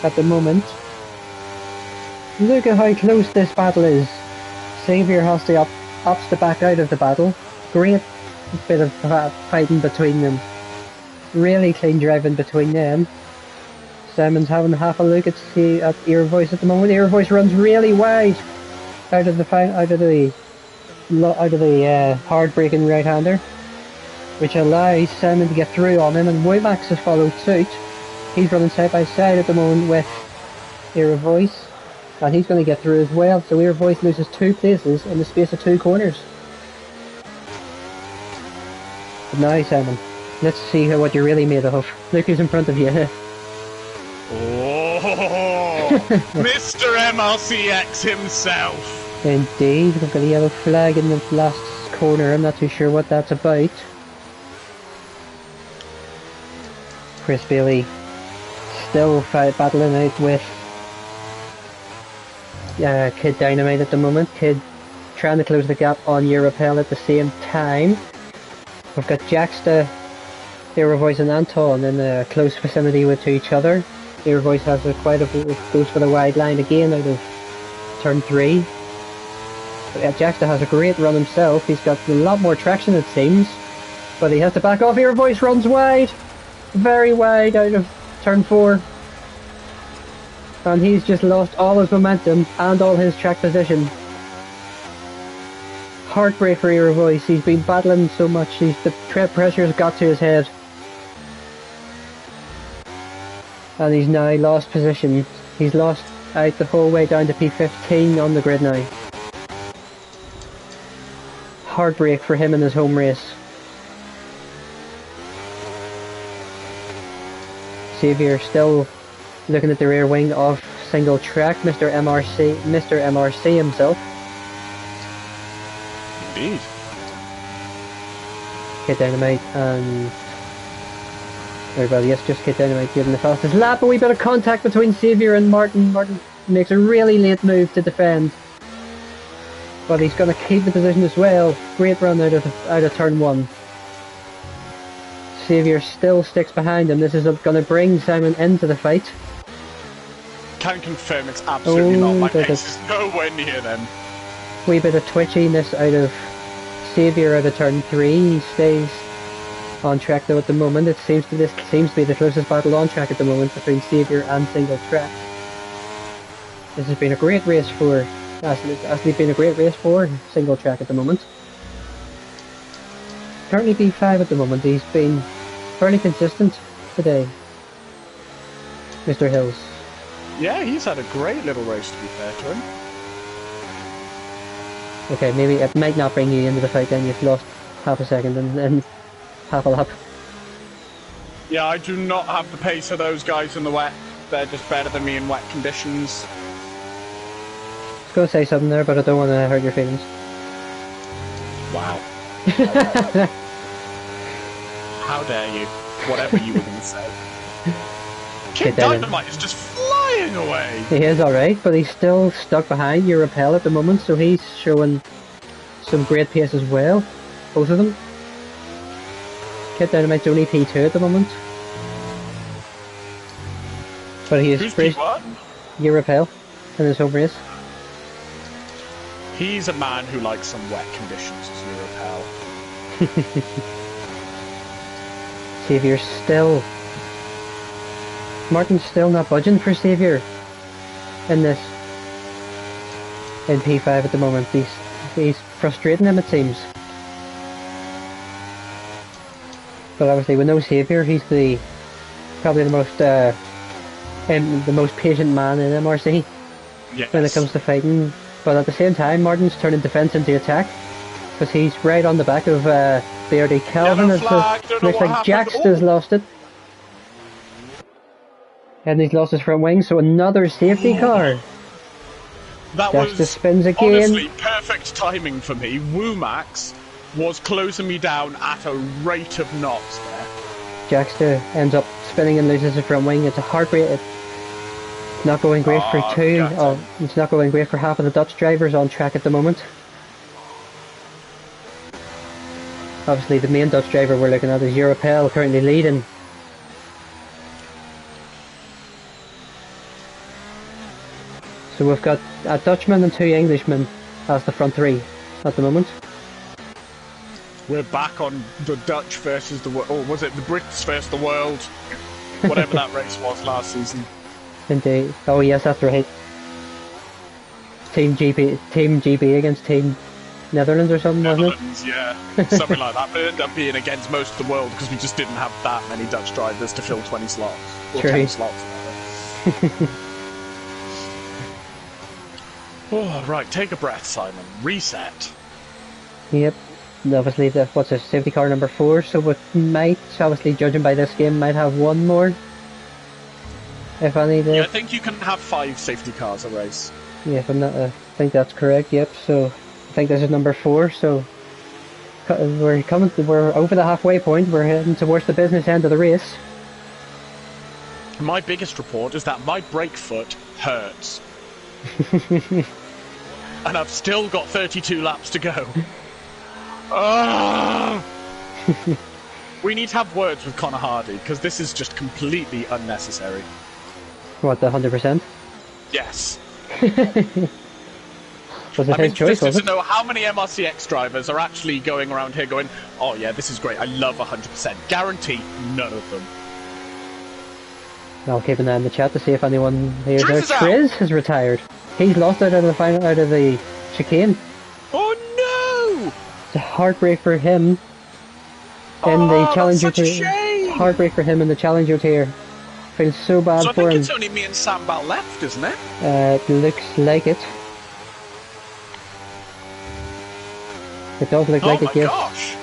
at the moment. Look at how close this battle is. Xavier has to opts to back out of the battle. Great bit of fighting between them. Really clean driving between them. Simon's having half a look at Ear Voice at the moment. Ear Voice runs really wide out of the hard braking right-hander, which allows Simon to get through on him, and Womax has followed suit. He's running side by side at the moment with Ear Voice, and he's going to get through as well. So Ear Voice loses 2 places in the space of 2 corners. But now, Simon, let's see what you're really made of. Look who's in front of you. Oh, Mr. MRC-X himself. Indeed, we've got a yellow flag in the last corner. I'm not too sure what that's about. Chris Bailey still battling out with Kid Dynamite at the moment. Kid trying to close the gap on Europel at the same time. We've got Jaxta, Ear Voice and Anton in a close vicinity with each other. Ear Voice has goes for the wide line again out of turn 3. But Jaxta has a great run himself. He's got a lot more traction it seems, but he has to back off. Ear Voice runs wide, very wide out of turn 4, and he's just lost all his momentum and all his track position. Heartbreak for Ear Voice. He's been battling so much. The tread pressure's got to his head. And he's now lost position. He's lost out the whole way down to P15 on the grid now. Heartbreak for him in his home race. Xavier still looking at the rear wing of single track. Mr. MRC himself. Indeed. Kid Dynamite and everybody, yes, just Kid Dynamite giving the fastest lap. A wee bit of contact between Xavier and Martin. Martin makes a really late move to defend, but he's going to keep the position as well. Great run out of turn 1. Xavier still sticks behind him. This is going to bring Simon into the fight. Can confirm it's absolutely not. My pace is nowhere near them. Wee bit of twitchiness out of Xavier out of turn 3. He stays on track though at the moment. This seems to be the closest battle on track at the moment between Xavier and single track. This has been a great race for single track at the moment. Currently B5 at the moment. He's been fairly consistent today, Mr. Hills. Yeah, he's had a great little race, to be fair to him. Okay, maybe it might not bring you into the fight then. You've lost half a second and half a lap. Yeah, I do not have the pace of those guys in the wet. They're just better than me in wet conditions. I was going to say something there, but I don't want to hurt your feelings. Wow. How dare you? Whatever you were going to say. Kid Dynamite is just flying away! He is alright, but he's still stuck behind Europel at the moment, so he's showing some great pace as well. Both of them. Kid Dynamite's only P2 at the moment. But he is P1? Europel in his home race. He's a man who likes some wet conditions as Europel. Xavier's still... Martin's still not budging for Xavier in this. In P5 at the moment. He's frustrating him, it seems. But obviously with no Xavier, he's probably the most patient man in MRC when it comes to fighting. But at the same time, Martin's turning defense into attack because he's right on the back of BRD Calvin. Looks like Jaxta's lost it. And he's lost his front wing, so another safety car. That Jaxta was spins again. Honestly perfect timing for me. Womax was closing me down at a rate of knots there. Jaxta ends up spinning and loses his front wing. It's a heartbreak. It's not going great for two. It's not going great for half of the Dutch drivers on track at the moment. Obviously the main Dutch driver we're looking at is Europel, currently leading. So we've got a Dutchman and 2 Englishmen as the front 3 at the moment. We're back on the Dutch versus the world, or was it the Brits versus the world? Whatever that race was last season. Indeed. Oh yes, that's right. Team GB against Team Netherlands or something, wasn't it? Yeah, something like that. But it ended up being against most of the world because we just didn't have that many Dutch drivers to fill 20 slots. Or True. 10 slots. Oh, right, take a breath, Simon. Reset. Yep. Obviously, what's it, safety car number 4, so we might, obviously judging by this game, might have one more. If any. Yeah, I think you can have 5 safety cars a race. Yeah, if I'm not, I think that's correct, yep, so I think this is number 4, so we're over the halfway point, we're heading towards the business end of the race. My biggest report is that my brake foot hurts. And I've still got 32 laps to go. We need to have words with Connor Hardy, because this is just completely unnecessary. What, the 100%? Yes. Was it his choice, was it? To know how many MRC-X drivers are actually going around here going, oh yeah, this is great, I love 100%. Guarantee none of them. I'll keep an eye on the chat to see if anyone here. Triz has retired. He's lost out of the final, out of the chicane. Oh no! It's a heartbreak for him. In the challenger tier. Heartbreak for him in the challenger tier. Feels so bad so for him. I think it's only me and Sambal left, isn't it? It looks like it. It does look like it, yes. Oh my gosh!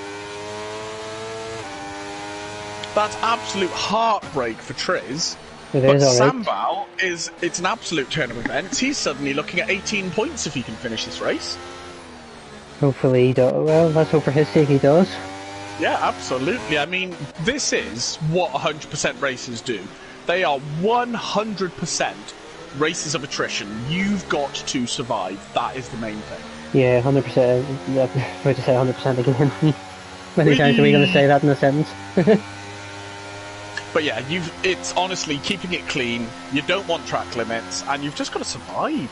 That's absolute heartbreak for Triz. It but is alright. Sambal it's an absolute turn of events. He's suddenly looking at 18 points if he can finish this race. Hopefully he does. Well, let's hope for his sake he does. Yeah, absolutely. I mean, this is what 100% races do. They are 100% races of attrition. You've got to survive. That is the main thing. Yeah, 100%. I'm going to say 100% again. Many times are we going to say that in a sentence? But yeah, it's honestly keeping it clean. You don't want track limits, and you've just got to survive.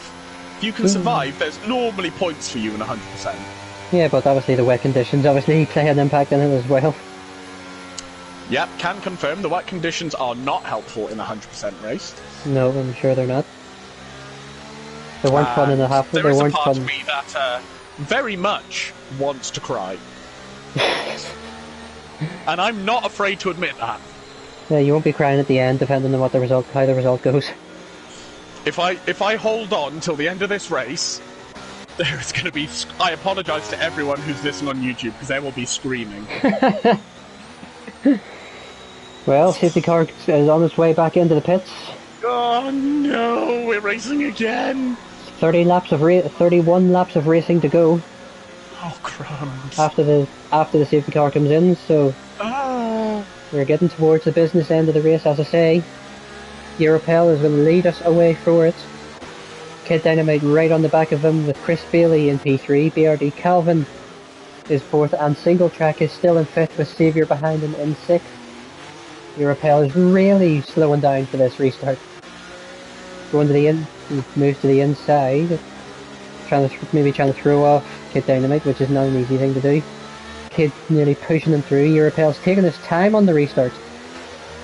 If you can survive, there's normally points for you in 100%. Yeah, but obviously the wet conditions obviously play an impact in it as well. Yep, can confirm the wet conditions are not helpful in a 100% race. No, I'm sure they're not. They weren't fun in the half. There is a part of me that very much wants to cry. And I'm not afraid to admit that. Yeah, you won't be crying at the end, depending on how the result goes. If I hold on till the end of this race, there's going to be. I apologise to everyone who's listening on YouTube because they will be screaming. Well, safety car is on its way back into the pits. Oh no, we're racing again. 31 laps of racing to go. Oh crumbs! After the safety car comes in, so we're getting towards the business end of the race. As I say, Europel is going to lead us away for it. Kid Dynamite right on the back of him with Chris Bailey in P3. BRD Calvin is 4th, and Single Track is still in 5th with Xavier behind him in 6th. Europel is really slowing down for this restart. Going to the moves to the inside, trying to throw off Kid Dynamite, which is not an easy thing to do. Kid nearly pushing him through. Europel's taking his time on the restart,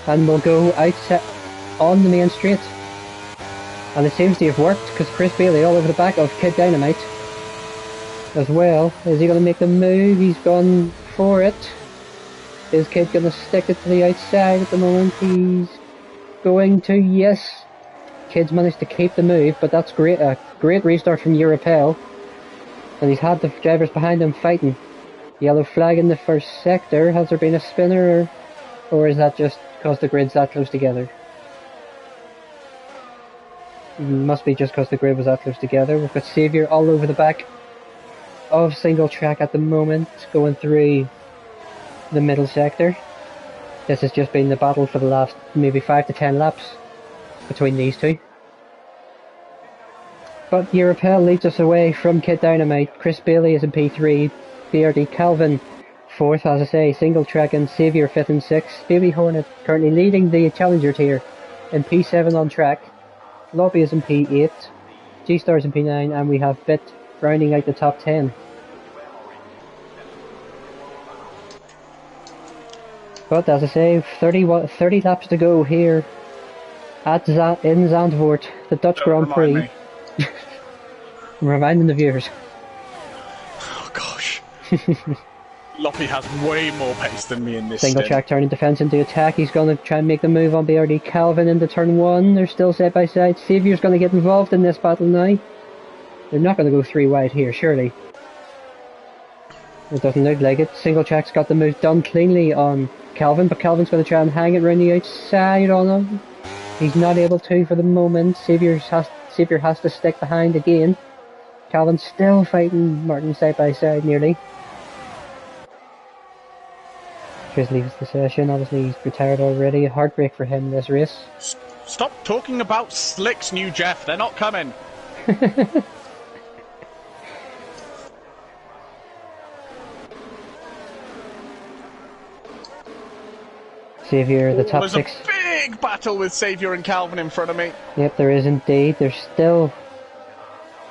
and will go outside on the main straight. And it seems to have worked, because Chris Bailey all over the back of Kid Dynamite as well. Is he going to make the move? He's gone for it. Is Kid going to stick it to the outside at the moment? He's going to, yes. Kid's managed to keep the move, but that's great. A great restart from Europel. And he's had the drivers behind him fighting. Yellow flag in the first sector. Has there been a spinner, or is that just because the grid's that close together? Must be just because the grid was that close together. We've got Xavier all over the back of Single Track at the moment, going through the middle sector. This has just been the battle for the last maybe 5 to 10 laps between these two. But Europel leads us away from Kid Dynamite. Chris Bailey is in P3. BRD Calvin 4th, as I say. Single Track and Xavier 5th and 6th. Baby Hornet currently leading the Challenger tier in P7 on track. Lobby is in P8. G-Stars in P9, and we have Bit rounding out the top 10. But as I say, 30 laps to go here at in Zandvoort, the Dutch Grand Prix. I'm reminding the viewers. Oh gosh. Loppy has way more pace than me in this Single track turning defence into attack. He's going to try and make the move on BRD Calvin into turn 1. They're still side by side. Saviour's going to get involved in this battle now. They're not going to go 3 wide here, surely. It doesn't look like it. Single track's got the move done cleanly on Calvin, but Calvin's going to try and hang it round the outside on him. He's not able to for the moment. Saviour has to stick behind again. Calvin's still fighting Martin side by side nearly. Chris leaves the session. Obviously he's retired already. A heartbreak for him this race. Stop talking about slicks, new Jeff. They're not coming. Saviour, the top 6. There's a big battle with Saviour and Calvin in front of me. Yep, there is indeed. There's still...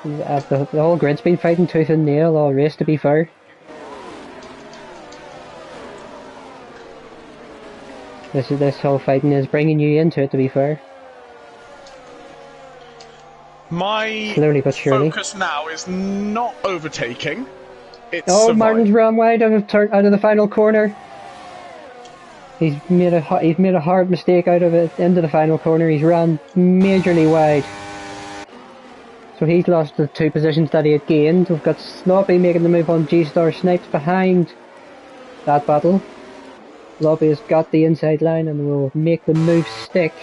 the whole grid's been fighting tooth and nail all race, to be fair. This whole fighting is bringing you into it, to be fair. My slowly but surely. Focus now is not overtaking. It's surviving. Martin's ran wide out of the final corner. He's made a hard mistake out of it into the final corner. He's ran majorly wide. So he's lost the 2 positions that he had gained. We've got Sloppy making the move on G-Star. Snipes behind that battle. Sloppy has got the inside line and will make the move stick.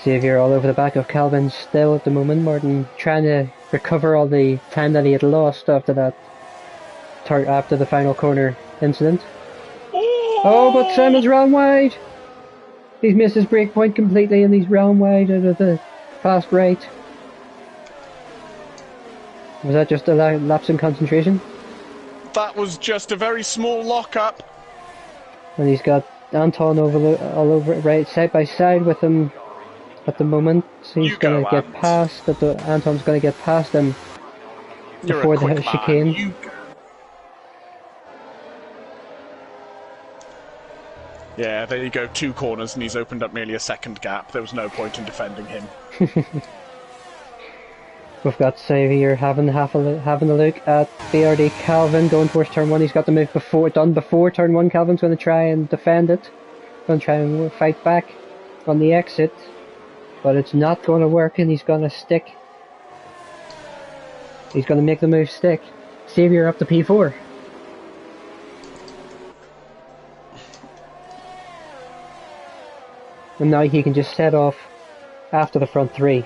Saviour all over the back of Calvin still at the moment. Martin trying to recover all the time that he had lost after the final corner incident. Oh, but Simon's ran wide. He's missed his break point completely and he's ran wide out of the fast right. Was that just a lapse in concentration? That was just a very small lock-up. And he's got Anton all over right side by side with him at the moment. So he's going to get past, Anton's going to get past him before the chicane. Yeah, there you go, 2 corners and he's opened up nearly a second gap. There was no point in defending him. We've got Saviour having a look at BRD Calvin going towards turn 1. He's got the move done before turn 1. Calvin's going to try and defend it. Going to try and fight back on the exit. But it's not going to work and he's going to stick. He's going to make the move stick. Saviour up to P4. And now he can just set off after the front 3.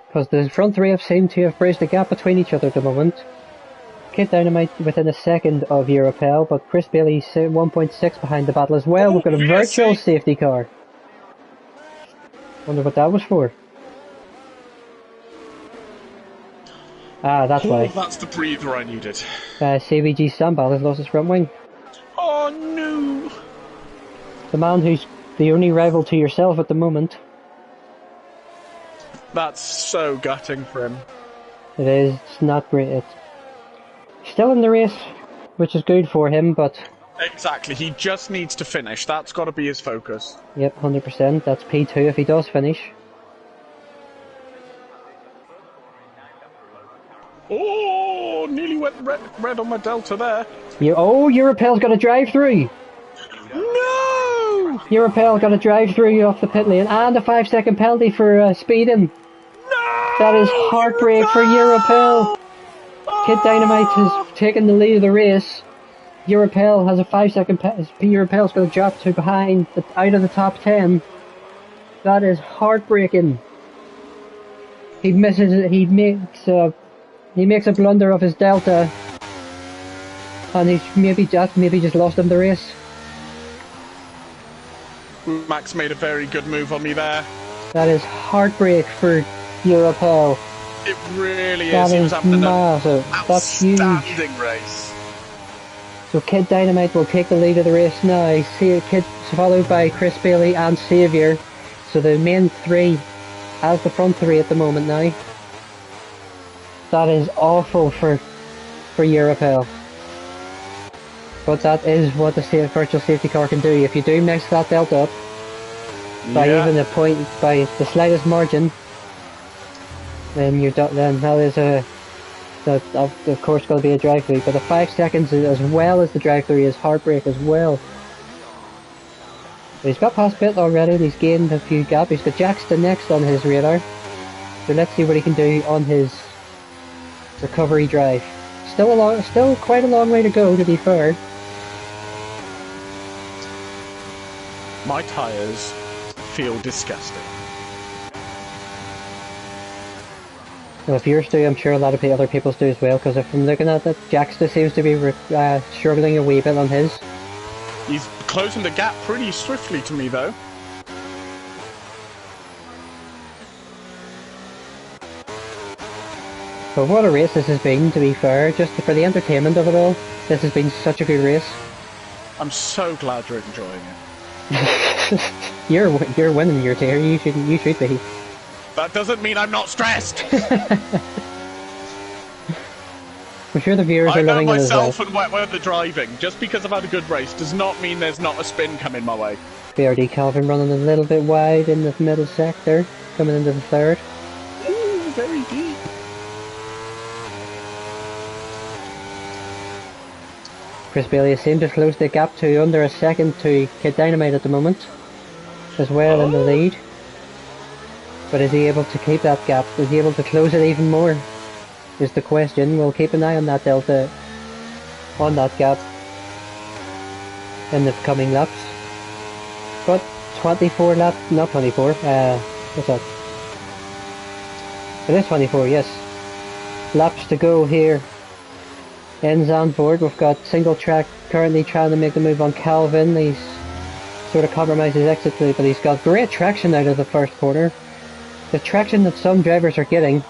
Because the front 3 have seemed to have bridged the gap between each other at the moment. Kid Dynamite within a second of Europel, but Chris Bailey's 1.6 behind the battle as well. We've got a virtual safety car. Wonder what that was for. Ah, that's why. That's the breather I needed. CBG Sambal has lost his front wing. Oh no! The man who's the only rival to yourself at the moment. That's so gutting for him. It is. It's not great. It's still in the race, which is good for him, but... Exactly. He just needs to finish. That's got to be his focus. Yep, 100%. That's P2 if he does finish. Oh, nearly went red on my Delta there. Europel's got a drive-through! No! Europel got a drive-through off the pit lane and a 5-second penalty for speeding. No! That is heartbreak for Europel. Kid Dynamite has taken the lead of the race. Europel has a 5-second Europel's going to drop to behind, out of the top 10. That is heartbreaking. He makes a blunder of his Delta, and he's maybe just lost him the race. Max made a very good move on me there. That is heartbreak for Europel. It really That is. He is was having an massive. That's huge. outstanding race. So Kid Dynamite will take the lead of the race now. Kid followed by Chris Bailey and Xavier. So the main three as the front three at the moment now. That is awful for Europel. But that is what the virtual safety car can do. If you do mix that delta up by even a point, by the slightest margin, then that is of course going to be a drive-through. But the 5 seconds as well as the drive-through is heartbreak as well. But he's got past pit already and he's gained a few gaps. He's got Jackson next on his radar. So let's see what he can do on his recovery drive. Still quite a long way to go, to be fair. My tyres feel disgusting. Well, if yours do, I'm sure a lot of other people's do as well, because if I'm looking at it, Jackster seems to be struggling a wee bit on his. He's closing the gap pretty swiftly to me, though. But what a race this has been, to be fair, just for the entertainment of it all. This has been such a good race. I'm so glad you're enjoying it. You're winning your tier. You should be. That doesn't mean I'm not stressed. I'm sure the viewers are loving it as well. I know myself and wet weather driving. Just because I've had a good race does not mean there's not a spin coming my way. BRD Calvin running a little bit wide in the middle sector, coming into the third. Ooh, very deep. Chris Bailey seems to close the gap to under a second to Kid Dynamite at the moment, as well in the lead. But is he able to keep that gap? Is he able to close it even more? Is the question. We'll keep an eye on that delta, on that gap, in the coming laps. But 24 laps, not 24, what's that? It is 24, yes. Laps to go here in Zandvoort. We've got single track currently trying to make the move on Calvin. He's sort of compromised his exit route, but he's got great traction out of the first corner. The traction that some drivers are getting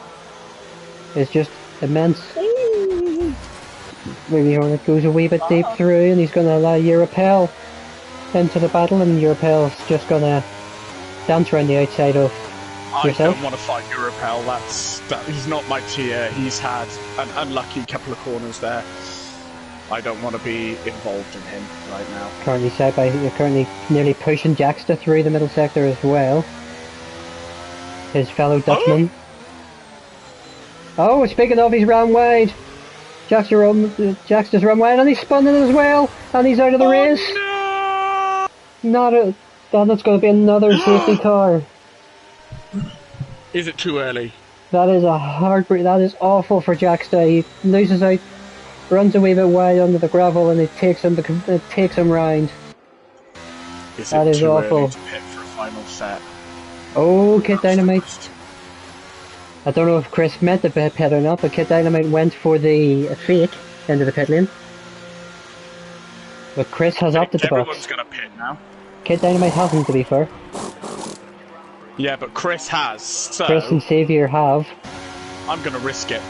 is just immense. Maybe Hornet goes a wee bit deep through and he's going to allow Europel into the battle, and Europel's just going to dance around the outside of yourself. I don't want to fight Europel. He's not my tier. He's had an unlucky couple of corners there. I don't want to be involved in him right now. Currently nearly pushing Jackster through the middle sector as well. His fellow Dutchman. Oh, speaking of, he's ran wide. Jackster's run wide and he's spun it as well. And he's out of the race. No! That's going to be another safety car. Is it too early? That is a heartbreak. That is awful for Jackster. He loses out, runs a wee bit wide under the gravel, and it takes him round. That is too awful. Early to pit for a final set? Oh, Kid Dynamite. I don't know if Chris meant to pit or not, but Kid Dynamite went for the fake into the pit lane. But Chris has opted the box. Everyone's going to pit now. Kid Dynamite hasn't, to be fair. Yeah, but Chris has, so... Chris and Xavier have. I'm going to risk it.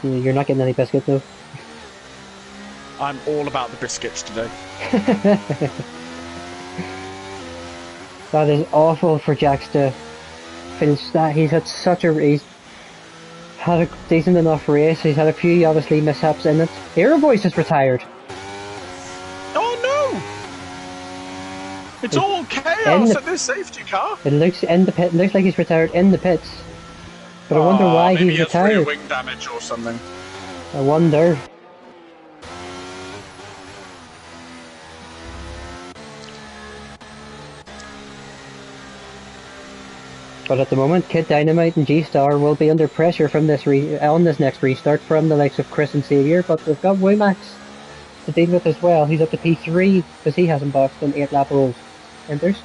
You're not getting any biscuit, though. I'm all about the biscuits today. That is awful for Jackster. Finish that. He's had a decent enough race. He's had a few, obviously, mishaps in it. Aero Voice is retired. Oh no! It's all chaos at this safety car. It looks like he's retired in the pits. But I wonder why maybe he's retired. Maybe wing damage or something. I wonder. But at the moment, Kid Dynamite and G-Star will be under pressure from this on this next restart from the likes of Chris and Xavier, but we've got Wimax to deal with as well. He's up to P3 because he hasn't boxed in 8 lap rules. Enters.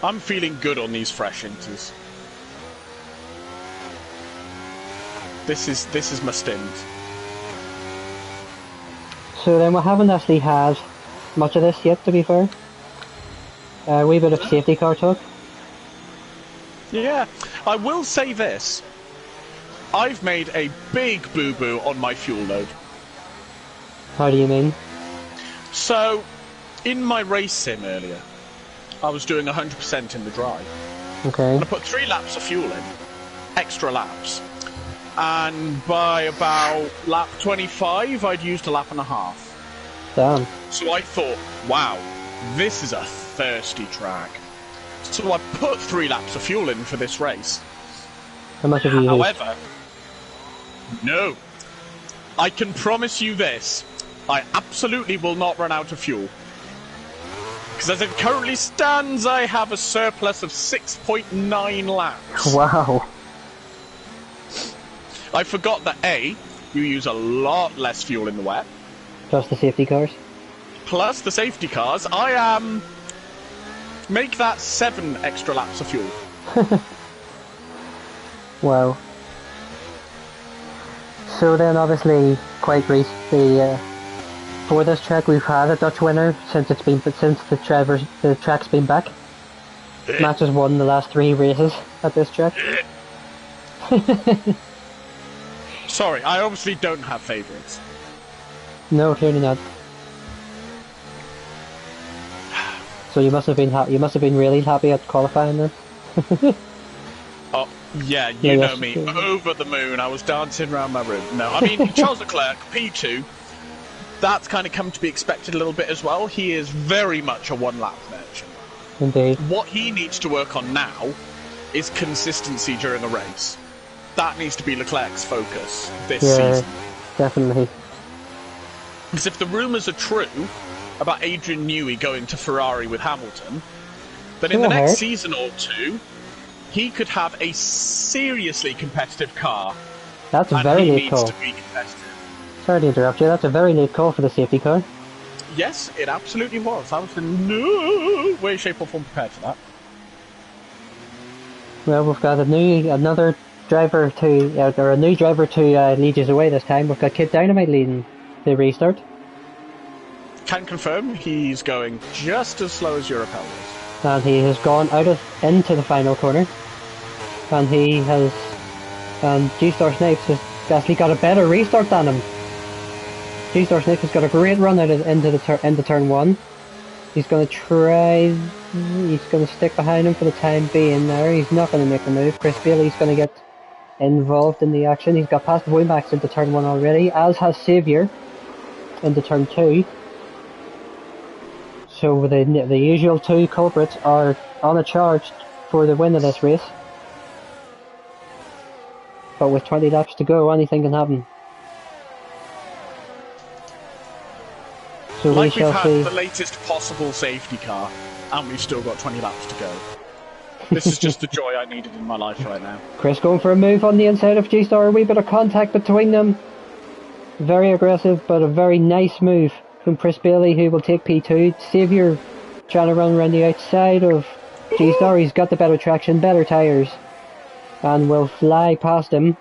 I'm feeling good on these fresh inters. This is my stint. So then we haven't actually had much of this yet, to be fair. A wee bit of safety car talk. Yeah, I will say this. I've made a big boo-boo on my fuel load. How do you mean? So, in my race sim earlier, I was doing 100% in the drive. Okay. And I put 3 laps of fuel in, extra laps. And by about lap 25, I'd used a lap and a half. Damn. So I thought, wow, this is a thirsty track. So I put 3 laps of fuel in for this race. How much have you used? However, no. I can promise you this. I absolutely will not run out of fuel. Because as it currently stands, I have a surplus of 6.9 laps. Wow. I forgot that A, you use a lot less fuel in the wet. Just the safety cars? Plus the safety cars, I make that 7 extra laps of fuel. Wow. So then obviously quite recently for this track we've had a Dutch winner since the track's been back. Max has won the last 3 races at this track. Sorry, I obviously don't have favourites. No, clearly not. So you must have been really happy at qualifying then. Oh, yeah, you know me. Over the moon, I was dancing around my room. No, I mean, Charles Leclerc, P2, that's kind of come to be expected a little bit as well. He is very much a one-lap merchant. Indeed. What he needs to work on now is consistency during a race. That needs to be Leclerc's focus this season. Definitely. Because if the rumours are true about Adrian Newey going to Ferrari with Hamilton, then in the next season or 2, he could have a seriously competitive car. That's a very late call. To be competitive. Sorry to interrupt you, that's a very late call for the safety car. Yes, it absolutely was. I was in no way, shape or form prepared for that. Well, we've got a new driver to lead us away this time. We've got Kid Dynamite leading the restart. Can confirm he's going just as slow as Europel was. And he has gone into the final corner. And G-Star Snipes has actually got a better restart than him. G-Star Snipes has got a great run into turn 1. He's going to stick behind him for the time being there. He's not going to make the move. Chris Bailey's going to get involved in the action. He's got past Womax into turn 1 already, as has Xavier into turn 2. So the usual 2 culprits are on a charge for the win of this race. But with 20 laps to go, anything can happen. So like we shall we've see. had the latest possible safety car, and we've still got 20 laps to go. This is just the joy I needed in my life right now. Chris going for a move on the inside of G-Star, a wee bit of contact between them. Very aggressive, but a very nice move from Chris Bailey, who will take P2. Xavier trying to run around the outside of G-Star. He's got the better traction, better tyres, and will fly past him.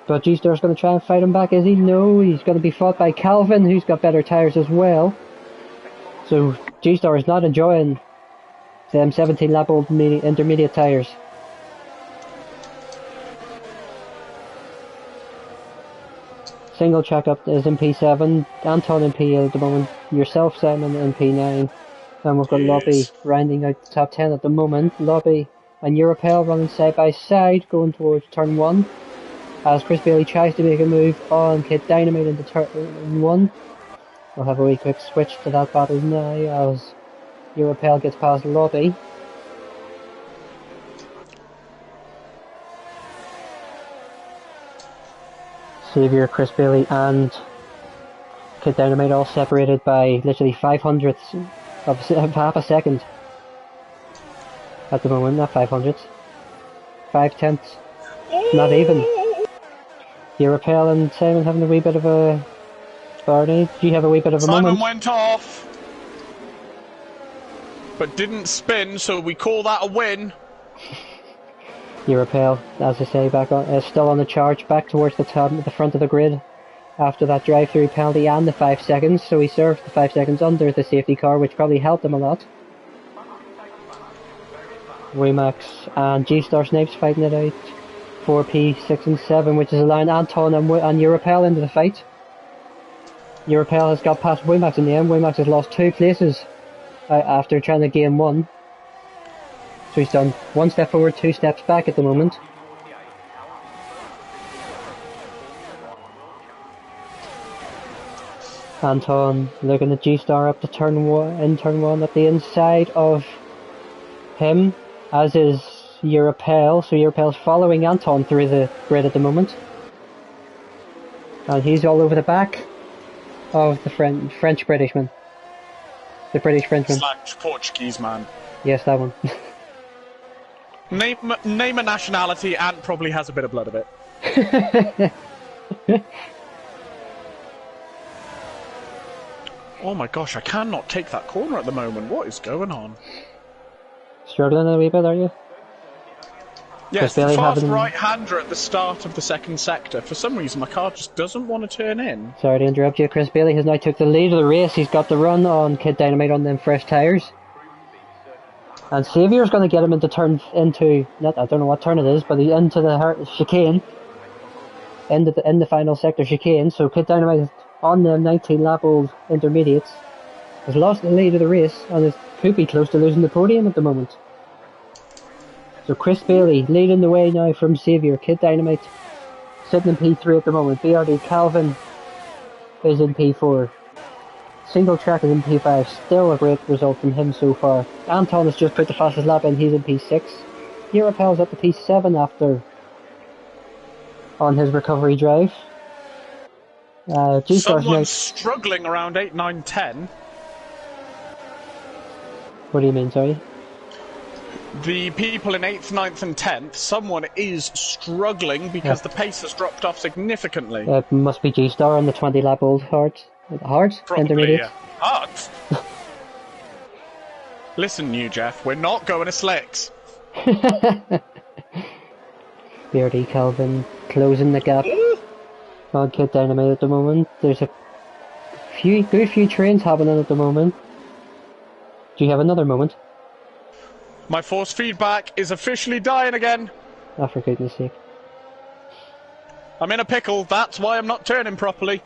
But G-Star's going to try and fight him back, is he? No, he's going to be fought by Calvin, who's got better tyres as well. So G-Star is not enjoying them 17-lap old intermediate tyres. Single track up is in P7, Anton in P8 at the moment, yourself Simon in P9, and we've got Lobby rounding out the top 10 at the moment. Lobby and Europel running side by side going towards turn 1 as Chris Bailey tries to make a move on Kid Dynamite into turn 1. We'll have a wee quick switch to that battle now as Europel gets past Lobby. Xavier, Chris Bailey and Kid Dynamite all separated by literally 500ths of half a second at the moment, not 500ths. 5/10, not even. Europel and Simon having a wee bit of a... Barney, do you have a wee bit of a moment? Simon went off, but didn't spin, so we call that a win. Europel, as I say, back on, still on the charge, back towards the front of the grid after that drive-through penalty and the 5 seconds, so he served the 5 seconds under the safety car, which probably helped him a lot. Waymax and G-Star Snipes fighting it out. 4P, 6 and 7, which is allowing Anton and Europel into the fight. Europel has got past Waymax in the end. Waymax has lost 2 places after trying to gain 1. So he's done 1 step forward, 2 steps back at the moment. Anton looking at G-Star up to turn 1 at the inside of him, as is Europel. So Europel's following Anton through the grid at the moment. And he's all over the back of the French Britishman. The British Frenchman. / Portuguese man. Yes, that one. Name a nationality and probably has a bit of blood of it. Oh my gosh, I cannot take that corner at the moment. What is going on? Struggling a wee bit, are you? Yes, the fast right-hander at the start of the second sector. For some reason, my car just doesn't want to turn in. Sorry to interrupt you. Chris Bailey has now took the lead of the race. He's got the run on Kid Dynamite on them fresh tyres. And Saviour's going to get him into I don't know what turn it is, but he's into the chicane. In the final sector chicane. So Kid Dynamite is on the 19-lap-old intermediates. Has lost the lead of the race and could be close to losing the podium at the moment. So Chris Bailey leading the way now from Saviour. Kid Dynamite sitting in P3 at the moment. BRD Calvin is in P4. Single Track is in P5. Still a great result from him so far. Anton has just put the fastest lap in. He's in P6. Europel's up to P7 after on his recovery drive. Someone's struggling around 8, 9, 10. What do you mean, sorry? The people in 8th, 9th and 10th, someone is struggling because the pace has dropped off significantly. It must be G-Star on the 20-lap-old Hearts? Probably, yeah. Hearts? Listen, New Jeff, we're not going to slicks. BRD Calvin closing the gap on Kid Dynamite at the moment. There's a good few trains happening at the moment. Do you have another moment? My force feedback is officially dying again. Oh, for goodness sake. I'm in a pickle, that's why I'm not turning properly.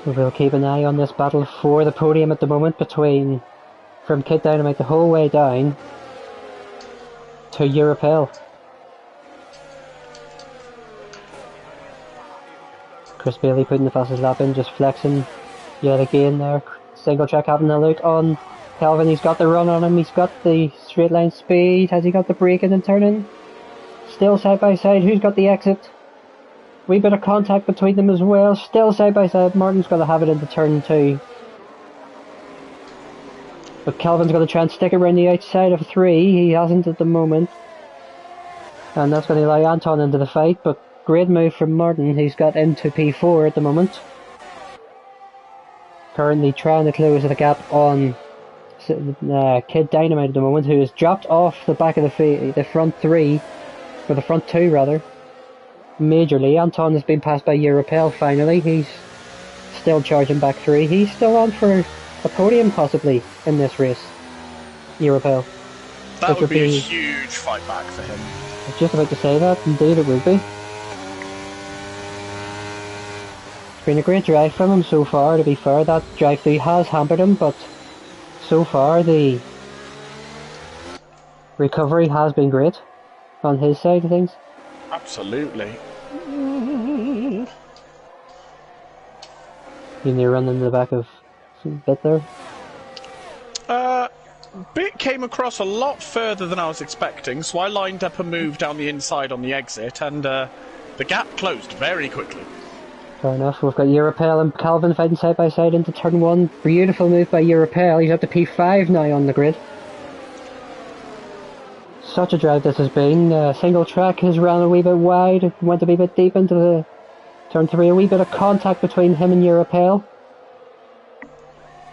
We'll keep an eye on this battle for the podium at the moment from Kid Dynamite the whole way down to Europel. Chris Bailey putting the fastest lap in, just flexing yet again there. Single Track having a look on Calvin. He's got the run on him. He's got the straight line speed. Has he got the braking and turning? Still side by side. Who's got the exit? Wee bit of contact between them as well. Still side by side. Martin's going to have it into turn 2. But Calvin's going to try and stick it around the outside of 3. He hasn't at the moment. And that's going to allow Anton into the fight. But great move from Martin. He's got into P4 at the moment. Currently trying to close the gap on Kid Dynamite at the moment, who has dropped off the back of the front 3, or the front 2 rather, majorly. Anton has been passed by Europel finally. He's still charging back 3. He's still on for a podium possibly in this race, Europel. That would be a huge fight back for him. I was just about to say that, indeed it would be. Been a great drive from him so far, to be fair. That drive through has hampered him, but so far the recovery has been great on his side of things. Absolutely. You near running in the back of Bit there? Bit came across a lot further than I was expecting, so I lined up a move down the inside on the exit, and the gap closed very quickly. Fair enough. We've got Europel and Calvin fighting side by side into turn 1. Beautiful move by Europel. He's up to P5 now on the grid. Such a drive this has been. Single Track has ran a wee bit wide. Went a wee bit deep into the turn 3. A wee bit of contact between him and Europel.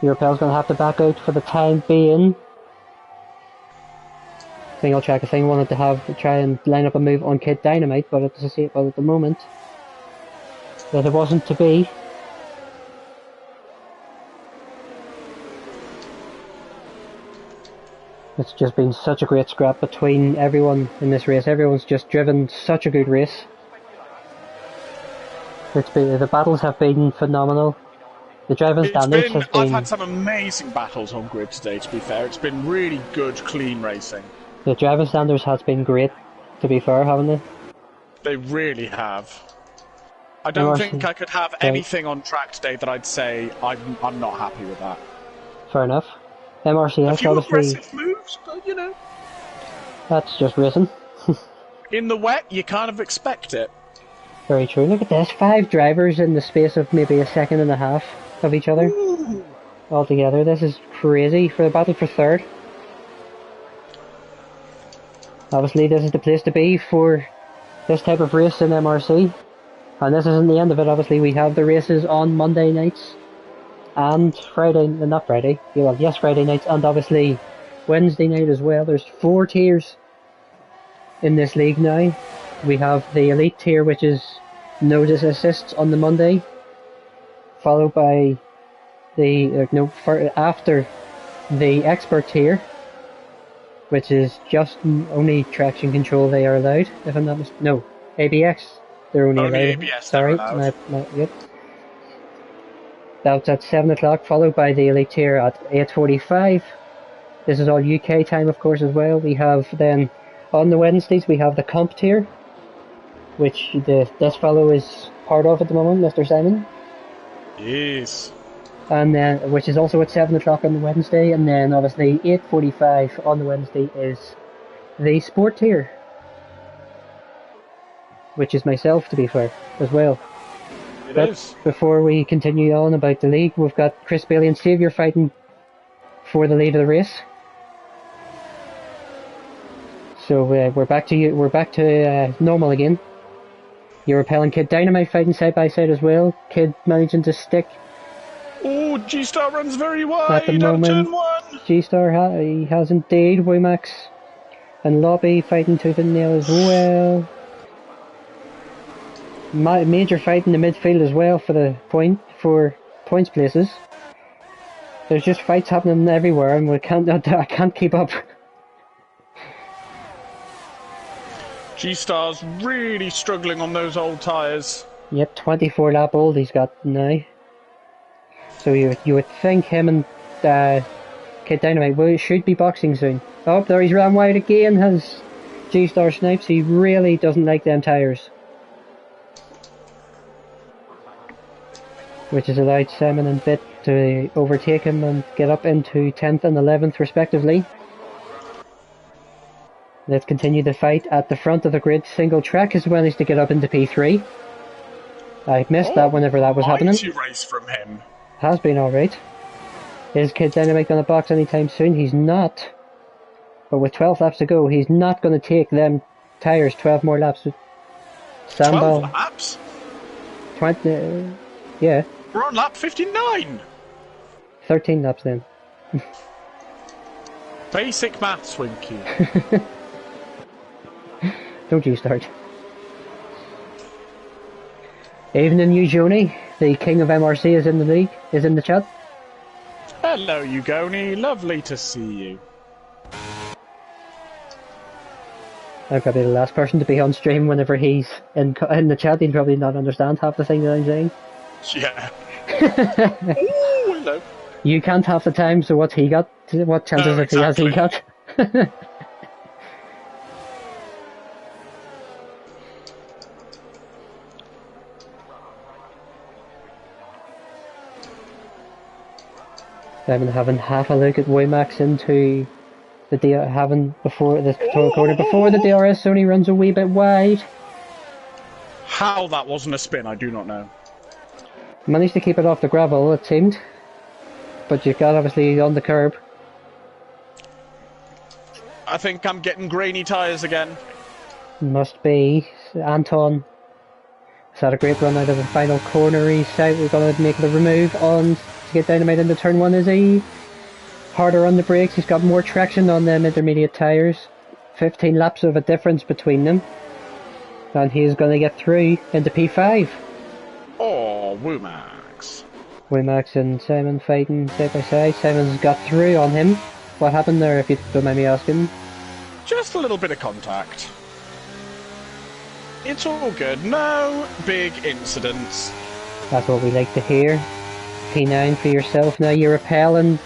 Europel's going to have to back out for the time being. Single Track, I think, wanted to try and line up a move on Kid Dynamite, but at the moment that it wasn't to be. It's just been such a great scrap between everyone in this race. Everyone's just driven such a good race. The battles have been phenomenal. The driving standards has been... I've had some amazing battles on grid today, to be fair. It's been really good, clean racing. The driving standards has been great, to be fair, haven't they? They really have. I don't think I could have anything on track today that I'd say I'm not happy with that. Fair enough. MRC-X, a few obviously... aggressive moves, but you know... That's just racing. In the wet, you kind of expect it. Very true. Look at this, 5 drivers in the space of maybe a second and a half of each other. Ooh. Altogether, this is crazy for the battle for third. Obviously, this is the place to be for this type of race in MRC. And this isn't the end of it, obviously. We have the races on Monday nights and Friday nights, and obviously Wednesday night as well. There's 4 tiers in this league now. We have the elite tier, which is no assists on the Monday, followed by the after the expert tier, which is just only traction control they are allowed. If I'm not mistaken, no, ABX they're only allowed. ABS Sorry, yep. That's at 7 o'clock, followed by the elite tier at 8:45. This is all UK time, of course, as well. We have then on the Wednesdays we have the comp tier, which this fellow is part of at the moment, Mr. Simon. Yes. And then, which is also at 7 o'clock on the Wednesday, and then obviously 8:45 on the Wednesday is the sport tier, which is myself, to be fair, as well. It is. Before we continue on about the league, we've got Chris Bailey and Xavier fighting for the lead of the race. So we're back to normal again. Europel and Kid Dynamite fighting side by side as well. Kid managing to stick. Oh, G-Star runs very wide at the moment. turn 1. G-Star he has indeed. Wimax and Lobby fighting tooth and nail as well. Major fight in the midfield as well for points places. There's just fights happening everywhere, and I can't keep up. G-Star's really struggling on those old tyres. Yep, 24 lap old he's got now. So you would think him and Kid Dynamite should be boxing soon. Oh, there he's ran wide again, has G-Star snipes. He really doesn't like them tyres. Which has allowed Simon and Bit to overtake him and get up into 10th and 11th respectively. Let's continue the fight at the front of the grid. Single track has managed to get up into P3. I missed that whenever that was happening. Race from him. Has been alright. Is Kid Dynamite going to box anytime soon? He's not. But with 12 laps to go, he's not going to take them tyres 12 more laps. 12 laps? 20, yeah. We're on lap 59! 13 laps then. Basic maths, Winky. Don't you start. Evening, Eugoni. The king of MRC is in the league, is in the chat. Hello, Eugoni. Lovely to see you. I'm probably the last person to be on stream whenever he's in the chat. He'll probably not understand half the thing that I'm saying. Yeah. Ooh, hello. You can't half the time, so what's he got? What chances if exactly. he got? I'm having half a look at Wimax into the before the corner before the DRS only runs a wee bit wide. How that wasn't a spin, I do not know. Managed to keep it off the gravel, it seemed. But you got obviously on the curb. I think I'm getting grainy tyres again. Must be. Anton has had a great run out of the final corner. He's out. We're going to make the remove on to get Dynamite into turn 1. Is he harder on the brakes? He's got more traction on them intermediate tyres. 15 laps of a difference between them. And he's going to get through into P5. Oh, Wimax. Wimax and Simon fighting side by side. Simon's got through on him. What happened there, if you don't mind me asking? Just a little bit of contact. It's all good. No big incidents. That's what we like to hear. P9 for yourself now. You're repelling.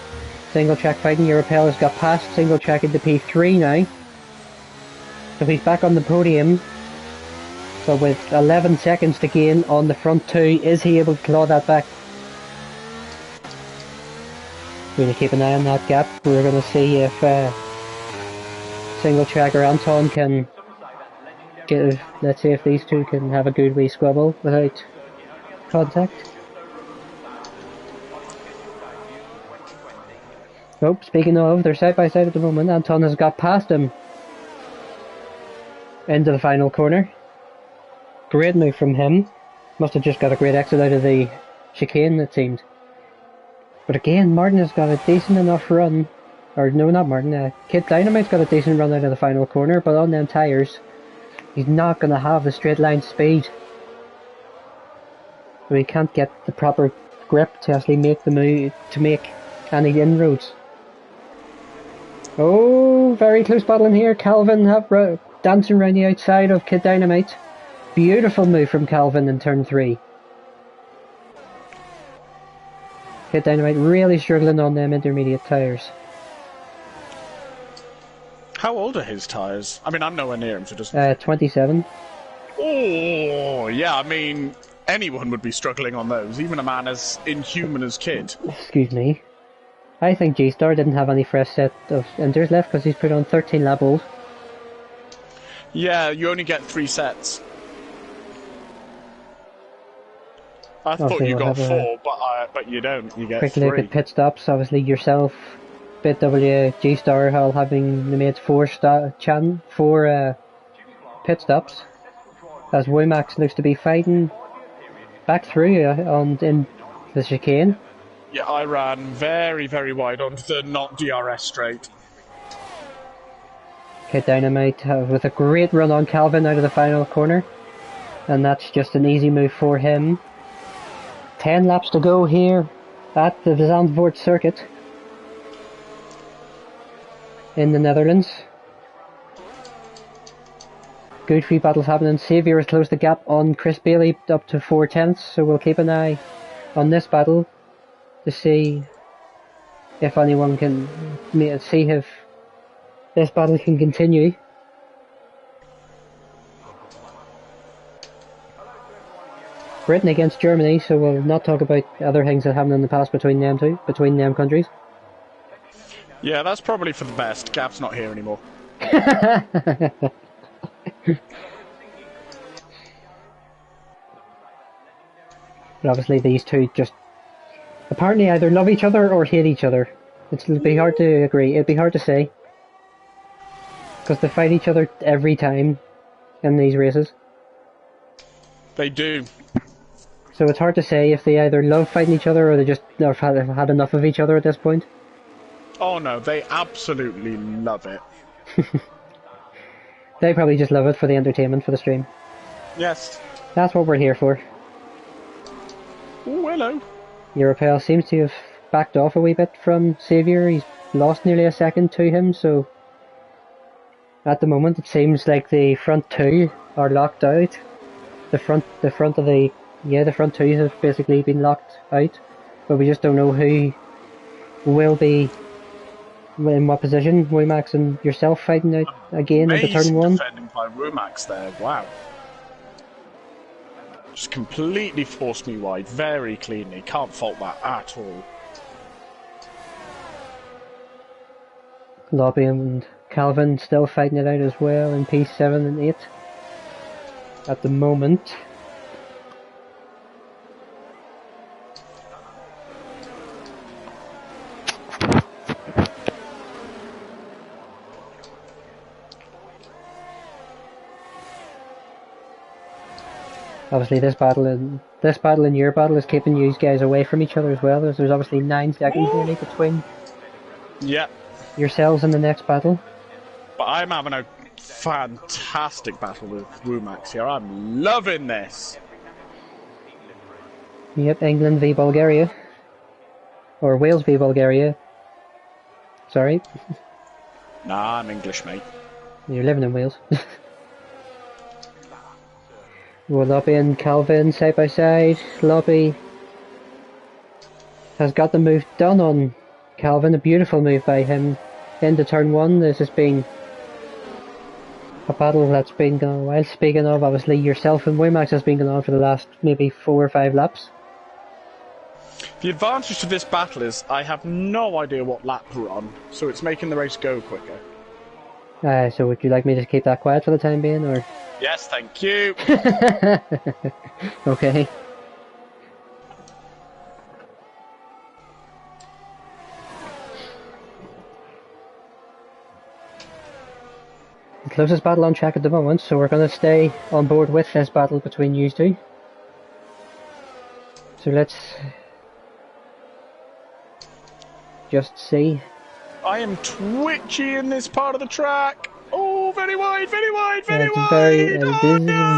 Single track fighting. Your repel has got past single track into P3 now. So he's back on the podium. So with 11 seconds to gain on the front two, is he able to claw that back? We're going to keep an eye on that gap. We're going to see if single track or Anton can get, let's see if these two can have a good wee squabble without contact. Oh, speaking of, they're side by side at the moment. Anton has got past him into the final corner. Great move from him. Must have just got a great exit out of the chicane, it seemed. But again, Martin has got a decent enough run. Or no, not Martin. Kid Dynamite's got a decent run out of the final corner, but on them tyres, he's not going to have the straight line speed. So he can't get the proper grip to actually make the move, to make any inroads. Oh, very close battle in here. Calvin dancing around the outside of Kid Dynamite. Beautiful move from Calvin in turn 3. Kid Dynamite really struggling on them intermediate tyres. How old are his tyres? I mean, I'm nowhere near him, so just... 27. Oh, yeah, I mean, anyone would be struggling on those, even a man as inhuman as Kid. Excuse me. I think G-Star didn't have any fresh set of inters left because he's put on 13 lap old. Yeah, you only get 3 sets. I thought you got 4, but you don't. You get 3. Quick look at pit stops. Obviously, yourself, BitW, G-Star, all having made 4 pit stops. As Womax looks to be fighting back through in the chicane. Yeah, I ran very, very wide onto the not DRS straight. Kid Dynamite with a great run on Calvin out of the final corner. And that's just an easy move for him. 10 laps to go here at the Zandvoort circuit in the Netherlands. Good free battles happening. Xavier has closed the gap on Chris Bailey up to 4/10, so we'll keep an eye on this battle to see if anyone can see if this battle can continue. Britain against Germany, so we'll not talk about other things that happened in the past between them countries. Yeah, that's probably for the best. Gap's not here anymore. But obviously these two just apparently either love each other or hate each other. It'd be hard to agree. It'd be hard to say. Because they fight each other every time in these races. They do. So it's hard to say if they either love fighting each other or they just have had enough of each other at this point. Oh no, they absolutely love it. They probably just love it for the entertainment, for the stream. Yes. That's what we're here for. Oh, hello. Europel seems to have backed off a wee bit from Xavier. He's lost nearly a second to him, so at the moment it seems like the front two are locked out. The front two have basically been locked out, but we just don't know who will be in what position. Womax and yourself fighting out again into turn 1. Defending by Womax there, wow. Just completely forced me wide, very cleanly. Can't fault that at all. Lobby and Calvin still fighting it out as well in P7 and 8 at the moment. Obviously this battle and your battle is keeping you guys away from each other as well. There's obviously 9 seconds nearly between yourselves in the next battle. But I'm having a fantastic battle with Womax here. I'm loving this. Yep, England v Bulgaria. Or Wales v Bulgaria. Sorry. Nah, I'm English, mate. You're living in Wales. Well, Loppy and Calvin side by side. Loppy has got the move done on Calvin. A beautiful move by him into turn 1. This has been a battle that's been going on a while. Speaking of, obviously, yourself and Waymax has been going on for the last maybe 4 or 5 laps. The advantage to this battle is I have no idea what lap we're on, so it's making the race go quicker. So would you like me to keep that quiet for the time being, or? Yes, thank you. Okay. The closest battle on track at the moment, so we're going to stay on board with this battle between you two. So let's just see. I am twitchy in this part of the track. Oh, very wide, very wide, very wide. This no, is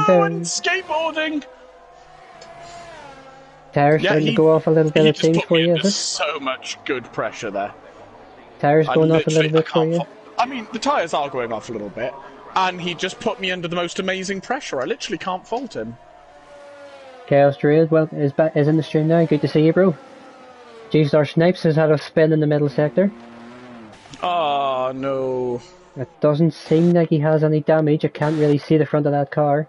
very... and skateboarding. Tires starting to go off a little bit, it seems, for you, is it? So much good pressure there. Tires going off a little bit for you? I mean, the tyres are going off a little bit, and he just put me under the most amazing pressure. I literally can't fault him. Chaos Druid, well, is in the stream now. Good to see you, bro. G-Star Snipes has had a spin in the middle sector. Oh, no. It doesn't seem like he has any damage. I can't really see the front of that car.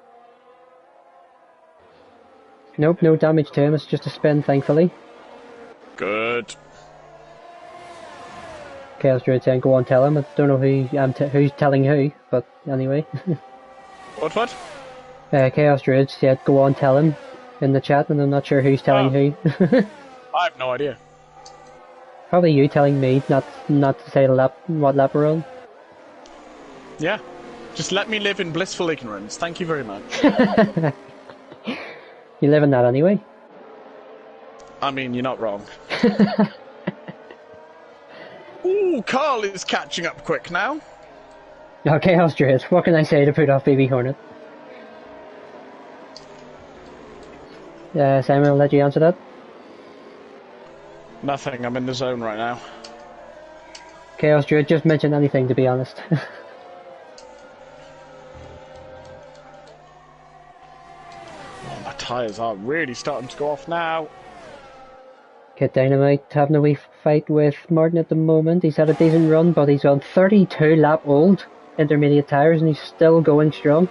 Nope, no damage to him. It's just a spin, thankfully. Good. Chaos Druid saying, go on, tell him. I don't know who's telling who, but anyway. What? Chaos Druid said, go on, tell him in the chat, and I'm not sure who's telling who. I have no idea. Probably you telling me not to say what lap we're on. Yeah. Just let me live in blissful ignorance. Thank you very much. You live in that anyway. I mean, you're not wrong. Ooh, Carl is catching up quick now. Okay, Chaos Druid, what can I say to put off BB Hornet? Simon, I'll let you answer that. Nothing, I'm in the zone right now. Chaos Druid, just mention anything, to be honest. Oh, my tyres are really starting to go off now. Kid Dynamite having a wee fight with Martin at the moment. He's had a decent run, but he's on 32 lap old intermediate tyres and he's still going strong.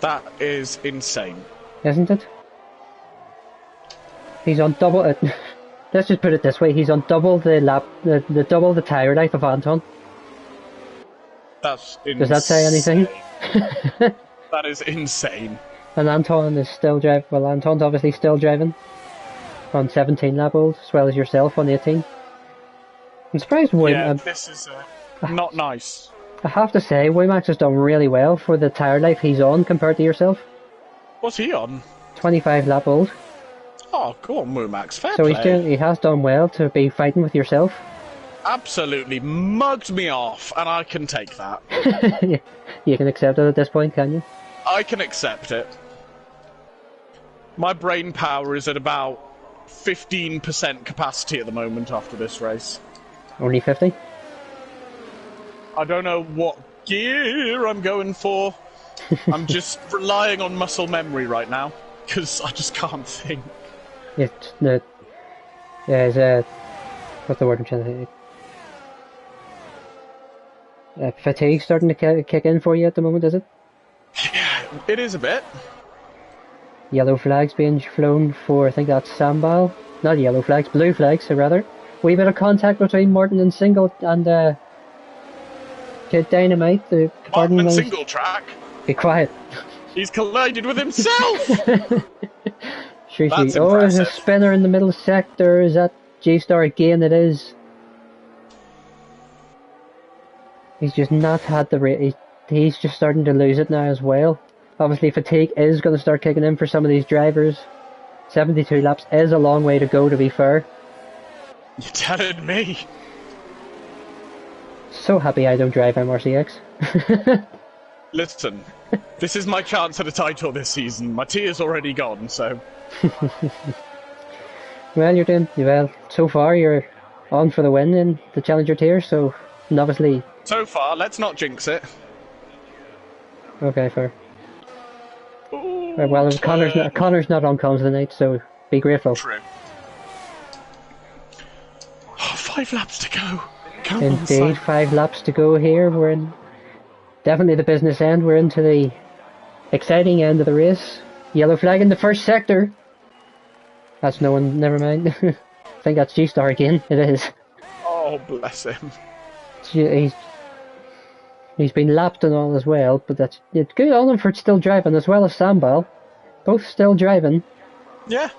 That is insane. Isn't it? He's on double it. Let's just put it this way, he's on double the double the tyre life of Anton. That's insane. Does that say anything? That is insane. And Anton is still driving, well, Anton's obviously still driving on 17 lap old, as well as yourself on 18. I'm surprised this is not nice. I have to say, Waymax has done really well for the tyre life he's on compared to yourself. What's he on? 25 lap old. Oh, go on, Moomax, fair so play. he has done well to be fighting with yourself. Absolutely mugged me off, and I can take that. You can accept it at this point, can you? I can accept it. My brain power is at about 15% capacity at the moment after this race. Only 50? I don't know what gear I'm going for. I'm just relying on muscle memory right now, because I just can't think. What's the word I'm trying to think? Fatigue starting to kick in for you at the moment, is it? Yeah, it is a bit. Yellow flags being flown for, I think that's Sambal. Not yellow flags, blue flags, so rather. Wee bit of contact between Martin and Single and Kid Dynamite. Martin and Single track. Be quiet. He's collided with himself! Shushi. Oh, there's a spinner in the middle sector. Is that G-Star again? It is. He's just not had the rate. He's just starting to lose it now as well. Obviously, fatigue is going to start kicking in for some of these drivers. 72 laps is a long way to go, to be fair. You're telling me? So happy I don't drive MRC-X. Listen, this is my chance at a title this season. My tea is already gone, so... Well, you're doing well. So far, you're on for the win in the Challenger tier, so and obviously... So far, let's not jinx it. Okay, fair. Ooh, Right, well, Connor's not on comms tonight, so be grateful. True. Oh, 5 laps to go. Come on, Indeed, son. 5 laps to go here. We're in definitely the business end. We're into the exciting end of the race. Yellow flag in the first sector. That's no one, never mind. I think that's G-Star again. It is. Oh, bless him. He's been lapped and all as well, but it's good on him for still driving, as well as Sambal. Both still driving. Yeah,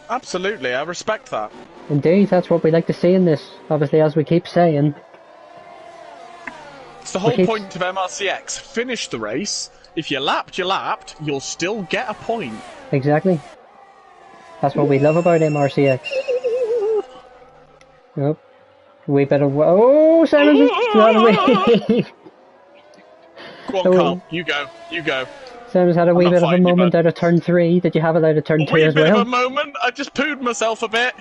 absolutely. I respect that. Indeed, that's what we like to see in this, obviously, as we keep saying. It's the whole point of MRC-X. Finish the race. If you're lapped, you're lapped. You'll still get a point. Exactly. That's what we love about MRC-X. Nope. We better... Oh, Simon's got away! Go on, Carl. You go. You go. Simon's had a wee bit of a moment out of turn 3. Did you have it out of turn 2 as well? A wee bit of a moment? I just pooed myself a bit.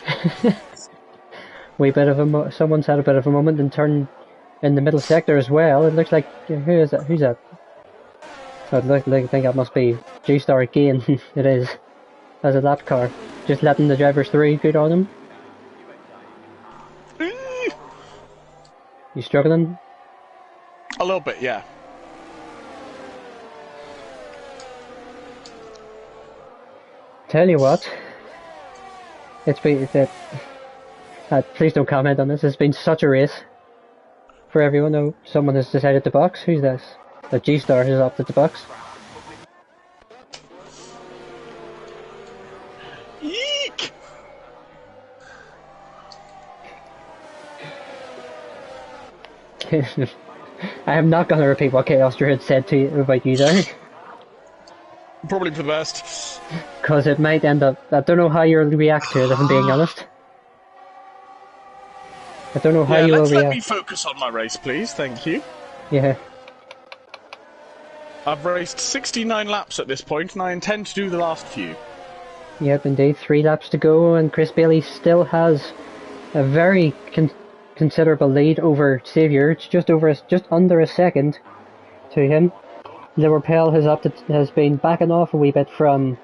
Wee bit of a... Someone's had a bit of a moment in the middle sector as well. It looks like... Who is that? Who's that? So I think that must be G-Star again. It is. As a lap car. Just letting the drivers through. Good on him. You struggling? A little bit, yeah. Tell you what. It's been... please don't comment on this. It's been such a race. For everyone. Oh, someone has decided to box. Who's this? The G-Star has opted to box. Eek! I am not going to repeat what Chaos Druid said to you about you there. Probably for the best. Because it might end up... I don't know how you'll react to it, if I'm being honest. I don't know how you will react. Let me focus on my race, please. Thank you. Yeah. I've raced 69 laps at this point, and I intend to do the last few. Yep, indeed. 3 laps to go, and Chris Bailey still has a very considerable lead over Xavier. It's just under a second to him. Liverpool has been backing off a wee bit from,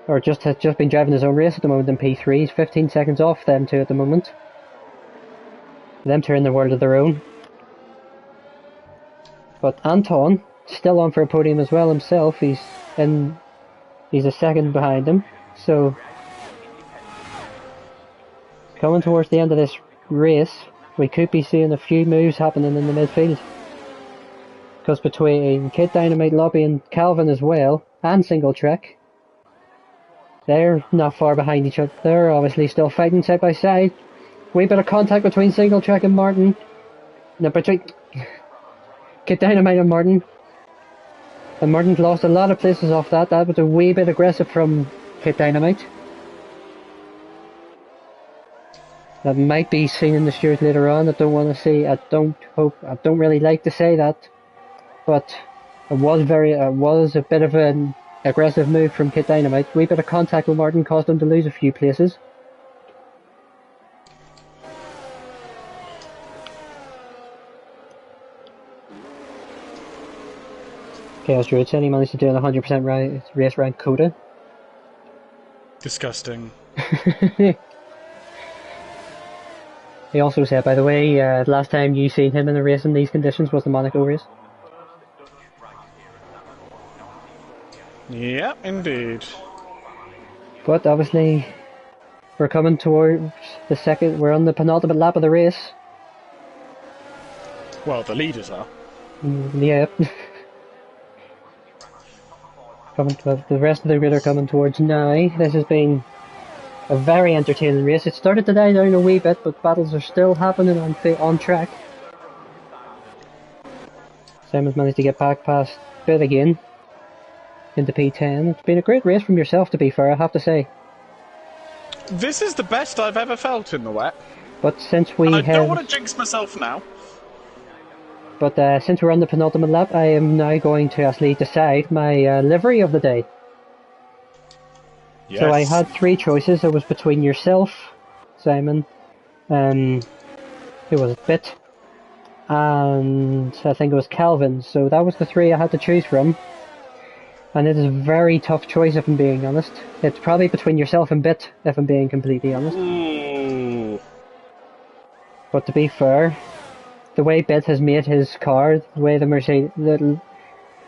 or has just been driving his own race at the moment in P3. He's 15 seconds off them two at the moment. Them two are in the world of their own. But Anton, still on for a podium as well himself. He's a second behind him. So coming towards the end of this race, we could be seeing a few moves happening in the midfield. Because between Kid Dynamite, Lobby and Calvin as well, and Single Trek, they're not far behind each other. They're obviously still fighting side by side. Wee bit of contact between Single Trek and Martin. No, between Kid Dynamite and Martin. And Martin's lost a lot of places off that. That was a wee bit aggressive from Kid Dynamite. That might be seen in the steers later on. I don't want to see. I don't really like to say that. But it was a bit of an aggressive move from Kid Dynamite. Wee bit of contact with Martin caused him to lose a few places. Chaos Druid said he managed to do an 100% race rank quota. Disgusting. He also said, by the way, last time you seen him in a race in these conditions was the Monaco race. Yeah, indeed. But obviously, we're coming towards we're on the penultimate lap of the race. Well, the leaders are. Yeah. The rest of the grid are coming towards now. This has been a very entertaining race. It started to die down a wee bit, but battles are still happening on track. Simon's managed to get back past Bit again into P10. It's been a great race from yourself, to be fair, I have to say. This is the best I've ever felt in the wet. But since we I don't want to jinx myself now. But since we're on the penultimate lap, I am now going to actually decide my livery of the day. Yes. So I had 3 choices. It was between yourself, Simon, Who was it? Bit. And I think it was Calvin. So that was the three I had to choose from. And it is a very tough choice, if I'm being honest. It's probably between yourself and Bit, if I'm being completely honest. Ooh. But to be fair, the way Bit has made his car, the way the Mercedes,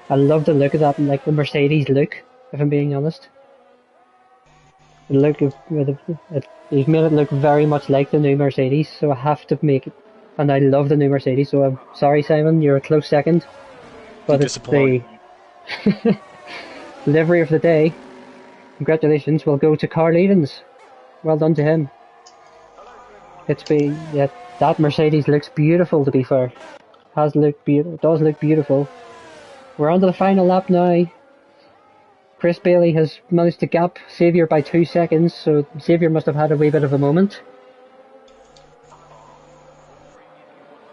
I love the look of that, like the Mercedes look, if I'm being honest. The look of, he's made it look very much like the new Mercedes, so I have to make it. And I love the new Mercedes, so I'm sorry, Simon, you're a close second. But it's the livery of the day. Congratulations will go to Carl Edens. Well done to him. It's been, yeah, that Mercedes looks beautiful, to be fair. Does look beautiful. We're on to the final lap now. Chris Bailey has managed to gap Xavier by 2 seconds, so Xavier must have had a wee bit of a moment.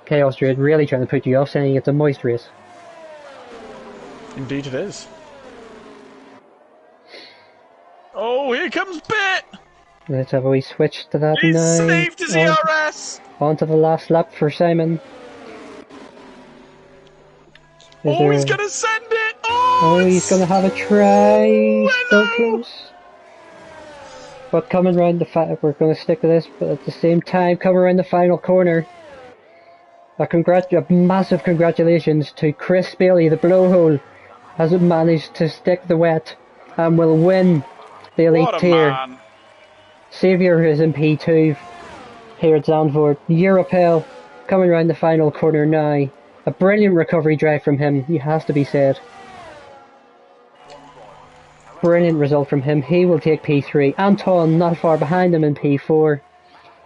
Chaos Druid really trying to put you off, saying it's a moist race. Indeed it is. Oh, here comes Bit! Let's have a wee switch to that He's now. saved his ERS! On to the last lap for Simon. He's gonna send it! Oh, he's gonna have a try. Still close. But coming round the we're gonna stick to this, but at the same time, coming around the final corner. A massive congratulations to Chris Bailey, the blowhole, has managed to stick the wet and will win the elite tier. Man. Xavier is in P2 here at Zandvoort. Europel coming around the final corner now. A brilliant recovery drive from him, it has to be said. Brilliant result from him. He will take P3. Anton not far behind him in P4.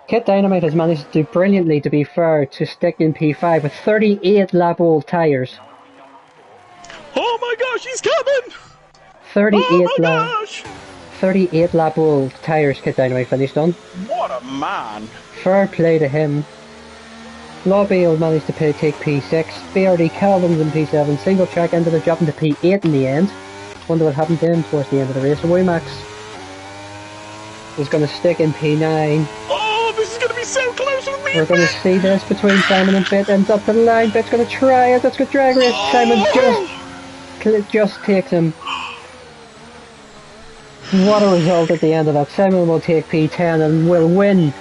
Kit Dynamite has managed to do brilliantly, to be fair, to stick in P5 with 38 lap old tyres. Oh my gosh, he's coming! 38 lap old tyres Kit Dynamite finished on. What a man! Fair play to him. Lobby will manage to take P6. BRD Calvin's in P7. Single track ended up dropping to P8 in the end. Wonder what happened to him towards the end of the race. Womax is going to stick in P9. Oh, this is going to be so close with me! We're going to see this between Simon and Bit. Ends up to the line. Bit's going to try it. That's good drag race. Simon just takes him. What a result at the end of that. Simon will take P10 and will win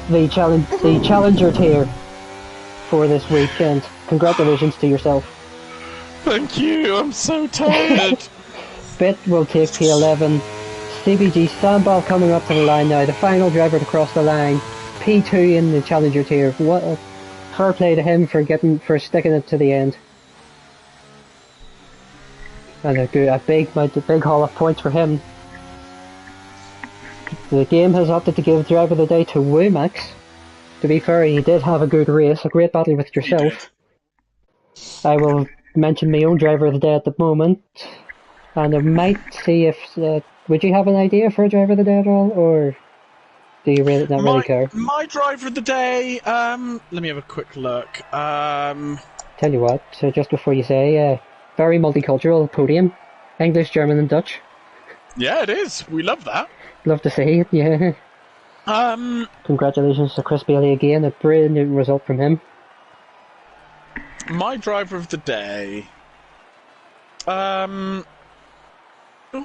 the challenger tier for this weekend. Congratulations to yourself. Thank you, I'm so tired. Bit will take P11. CBG Sandball coming up to the line now. The final driver to cross the line. P2 in the challenger tier. What a fair play to him for sticking it to the end. And a big haul of points for him. The game has opted to give driver of the day to Womax. To be fair, he did have a good race, a great battle with yourself. I will mention my own driver of the day at the moment, and I might see if would you have an idea for a driver of the day at all, or do you really not really care? My driver of the day. Let me have a quick look. Tell you what. So just before you say, very multicultural podium, English, German, and Dutch. Yeah, it is. We love that. Love to see it. Yeah. Congratulations to Chris Bailey again. A brilliant result from him. My driver of the day. Oh,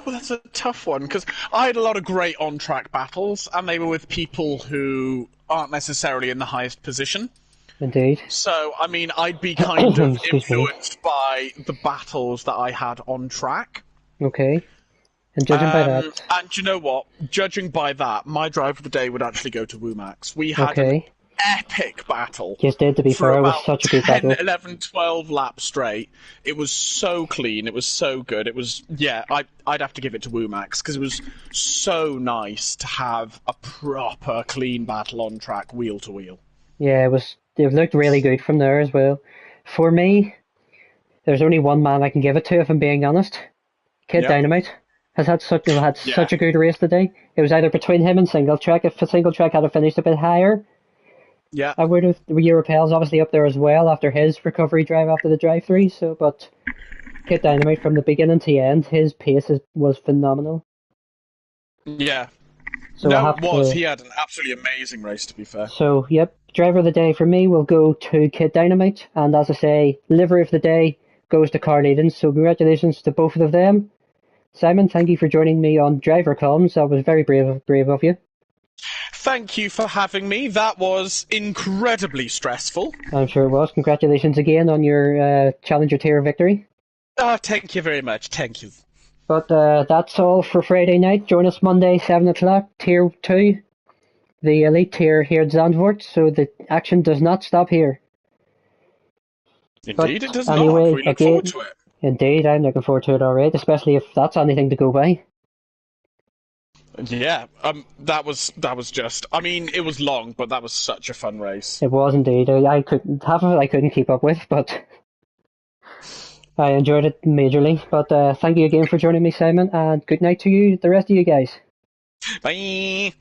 that's a tough one, because I had a lot of great on-track battles, and they were with people who aren't necessarily in the highest position. Indeed. So, I mean, I'd be kind of influenced by the battles that I had on track. Okay. And judging by that... And you know what? Judging by that, my driver of the day would actually go to Womax. We had an epic battle. Yes, did, to be fair. It was such a good battle. 11, 12 laps straight. It was so clean. It was so good. It was, yeah, I'd have to give it to Womax, because it was so nice to have a proper clean battle on track, wheel to wheel. Yeah, it looked really good from there as well. For me, there's only one man I can give it to, if I'm being honest. Kid Dynamite has had such a good race today. It was either between him and Single Track. If the Single Track had finished a bit higher, I would have. Europel's obviously up there as well after his recovery drive after the drive-through. So, but Kid Dynamite from the beginning to the end, his pace was phenomenal. Yeah. So I'll No, have it was. to. He had an absolutely amazing race, to be fair. So yep, driver of the day for me will go to Kid Dynamite, and as I say, livery of the day goes to Carl Eden. So congratulations to both of them. Simon, thank you for joining me on Driver Comms. That was very brave of you. Thank you for having me. That was incredibly stressful. I'm sure it was. Congratulations again on your Challenger tier victory. Thank you very much. Thank you. But that's all for Friday night. Join us Monday, 7 o'clock, Tier 2, the Elite tier here at Zandvoort. So the action does not stop here. Indeed, it But does not. anyway, We look forward to it. indeed, I'm looking forward to it alright, especially if that's anything to go by. Yeah, that was just. I mean, it was long, but that was such a fun race. It was indeed. I couldn't, half of it I couldn't keep up with, but I enjoyed it majorly. But thank you again for joining me, Simon, and good night to you, the rest of you guys. Bye.